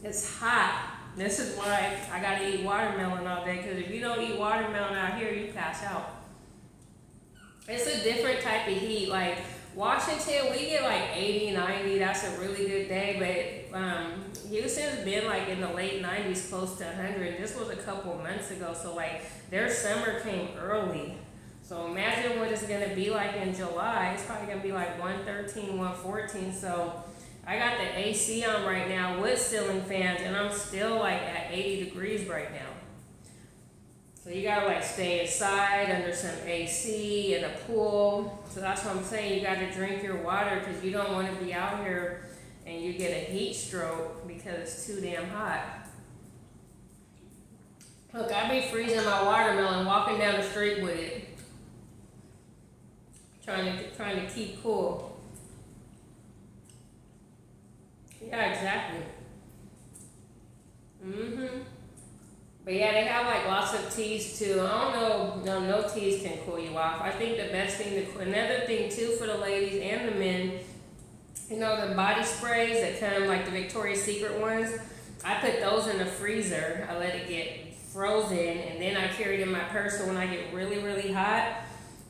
A: It's hot. This is why I gotta eat watermelon all day, because if you don't eat watermelon out here, you pass out. It's a different type of heat. Like Washington, we get like 80, 90. That's a really good day. But Houston's been like in the late 90s, close to 100. This was a couple months ago. So like their summer came early. So imagine what it's gonna be like in July. It's probably gonna be like 113, 114. So I got the AC on right now with ceiling fans, and I'm still like at 80 degrees right now. So you gotta like stay inside under some AC and a pool. So that's what I'm saying, you gotta drink your water, because you don't want to be out here and you get a heat stroke because it's too damn hot. Look, I be freezing my watermelon walking down the street with it. Trying to keep cool. Yeah, exactly. But yeah, they have like lots of teas too. I don't know, no teas can cool you off. I think the best thing another thing too for the ladies and the men, you know, the body sprays that come like the Victoria's Secret ones, I put those in the freezer. I let it get frozen, and then I carry it in my purse. So when I get really, really hot,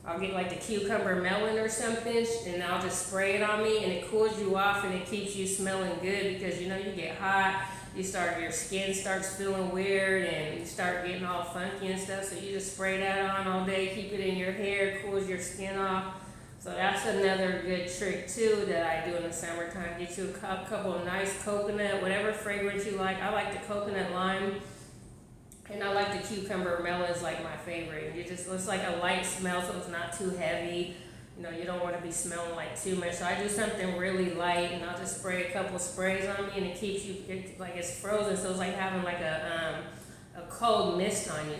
A: I'll get like the cucumber melon or something, and I'll just spray it on me, and it cools you off and it keeps you smelling good, because you know you get hot. Your skin starts feeling weird, and you start getting all funky and stuff. So you just spray that on all day, keep it in your hair, cools your skin off. So that's another good trick too that I do in the summertime. Get you a couple of nice coconut, whatever fragrance you like. I like the coconut lime, and I like the cucumber melon is like my favorite. It's like a light smell, so it's not too heavy. You know, you don't want to be smelling like too much. So I do something really light, and I'll just spray a couple sprays on me, and it keeps you, like it's frozen, so it's like having like a cold mist on you.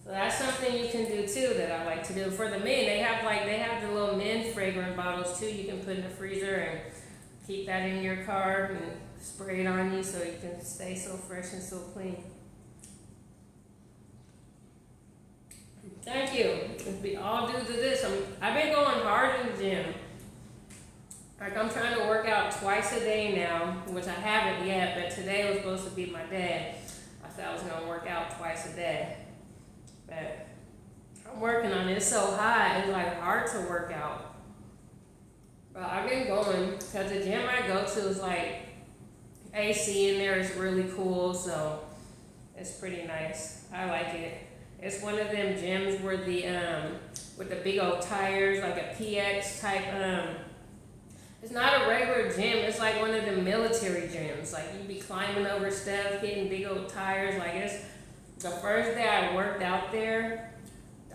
A: So that's something you can do too that I like to do. For the men, they have the little men fragrance bottles too. You can put in the freezer and keep that in your car and spray it on you so you can stay so fresh and so clean. Thank you. We all due to this. I've been going hard in the gym. Like I'm trying to work out twice a day now, which I haven't yet, but today was supposed to be my day. I said I was going to work out twice a day. But I'm working on it. It's so hot. It's like hard to work out. But I've been going, because the gym I go to is like AC in there. It's really cool, so it's pretty nice. I like it. It's one of them gyms where with the big old tires, like a PX type. It's not a regular gym. It's like one of the military gyms. Like you be climbing over stuff, hitting big old tires. Like it's the first day I worked out there,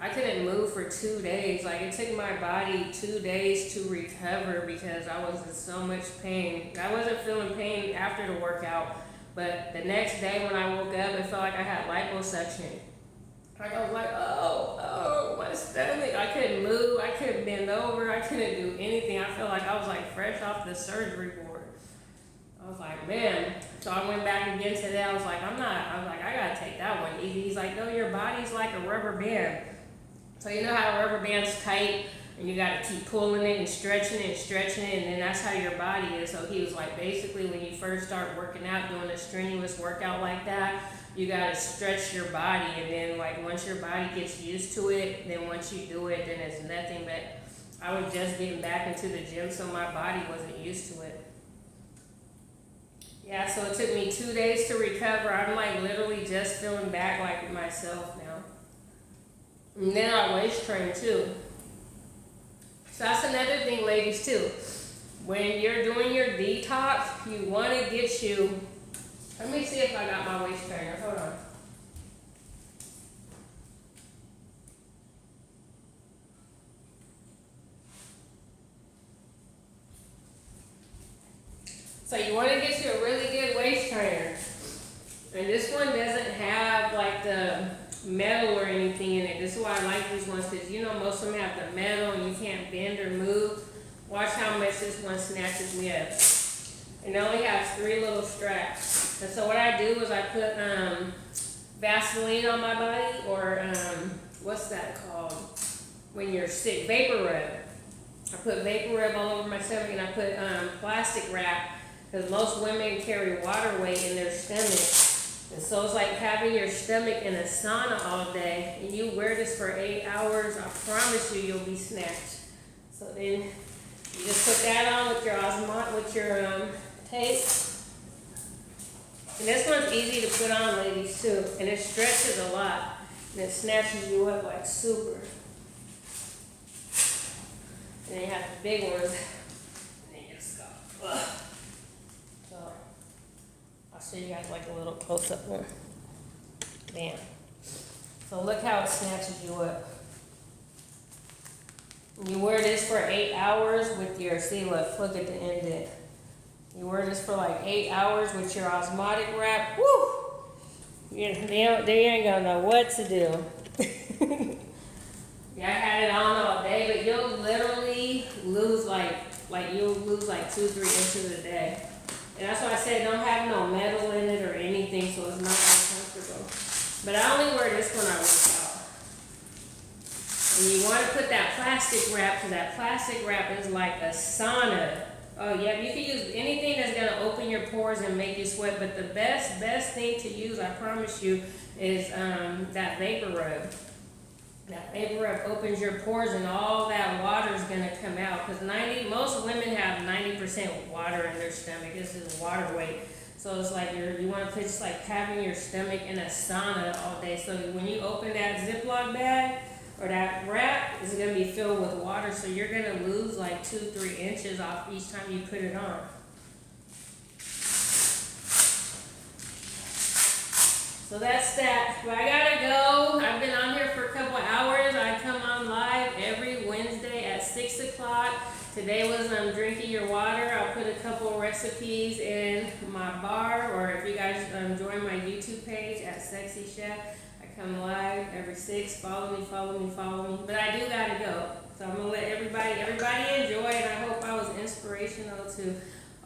A: I couldn't move for 2 days. Like it took my body 2 days to recover because I was in so much pain. I wasn't feeling pain after the workout, but the next day when I woke up, it felt like I had liposuction. Like I was like, oh, my stomach. I couldn't move. I couldn't bend over. I couldn't do anything. I felt like I was like fresh off the surgery board. I was like, man. So I went back again today. I was like, I gotta take that one easy. He's like, no, your body's like a rubber band. So you know how a rubber band's tight and you gotta keep pulling it and stretching it, and then that's how your body is. So he was like, basically when you first start working out, doing a strenuous workout like that, you gotta stretch your body, and then like once your body gets used to it, then once you do it, then it's nothing. But I was just getting back into the gym, so my body wasn't used to it. Yeah, so it took me 2 days to recover. I'm like literally just feeling back like myself now. And then I waist train too. So that's another thing, ladies, too. When you're doing your detox, you want to get you, let me see if I got my waist trainer. Hold on. So you want to get you a really good waist trainer. And this one doesn't have like the metal or anything in it. This is why I like these ones, because you know most of them have the metal and you can't bend or move. Watch how much this one snatches me up. And it only has 3 little straps. And so what I do is I put Vaseline on my body, or what's that called when you're sick? Vapor rub. I put vapor rub all over my stomach, and I put plastic wrap, because most women carry water weight in their stomach. And so it's like having your stomach in a sauna all day, and you wear this for 8 hours, I promise you, you'll be snatched. So then you just put that on with your tape. And this one's easy to put on, ladies, too. And it stretches a lot, and it snatches you up like super. And then you have the big ones, and then you just go, ugh. So I'll show you guys like a little close-up one. Bam. So look how it snatches you up. You wear this for 8 hours with your, see, look at the end of it. You wear this for like 8 hours with your osmotic wrap. Woo! They ain't gonna know what to do. Yeah, I had it on all day, but you'll literally lose you'll lose like 2-3 inches a day. And that's why I said don't have no metal in it or anything, so it's not uncomfortable. But I only wear this when I work out. And you want to put that plastic wrap, because that plastic wrap is like a sauna. Oh yeah, you can use anything that's gonna open your pores and make you sweat, but the best thing to use, I promise you, is that vapor rub. That vapor rub opens your pores, and all that water is gonna come out, because most women have 90% water in their stomach. This is water weight. So it's like you want to put just like having your stomach in a sauna all day. So when you open that Ziploc bag or that wrap, it's going to be filled with water. So you're going to lose like 2-3 inches off each time you put it on. So that's that. But I got to go. I've been on here for a couple hours. I come on live every Wednesday at 6 o'clock. Today was drinking your water. I'll put a couple recipes in my bar, or if you guys join my YouTube page at Sexy Chef, I come live every 6. Follow me. But I do gotta go, so I'm gonna let everybody enjoy, and I hope I was inspirational to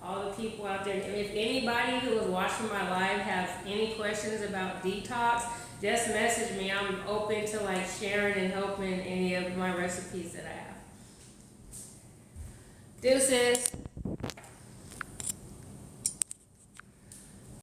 A: all the people out there. And if anybody who was watching my live have any questions about detox, just message me. I'm open to like sharing and helping any of my recipes that I have. Deuces.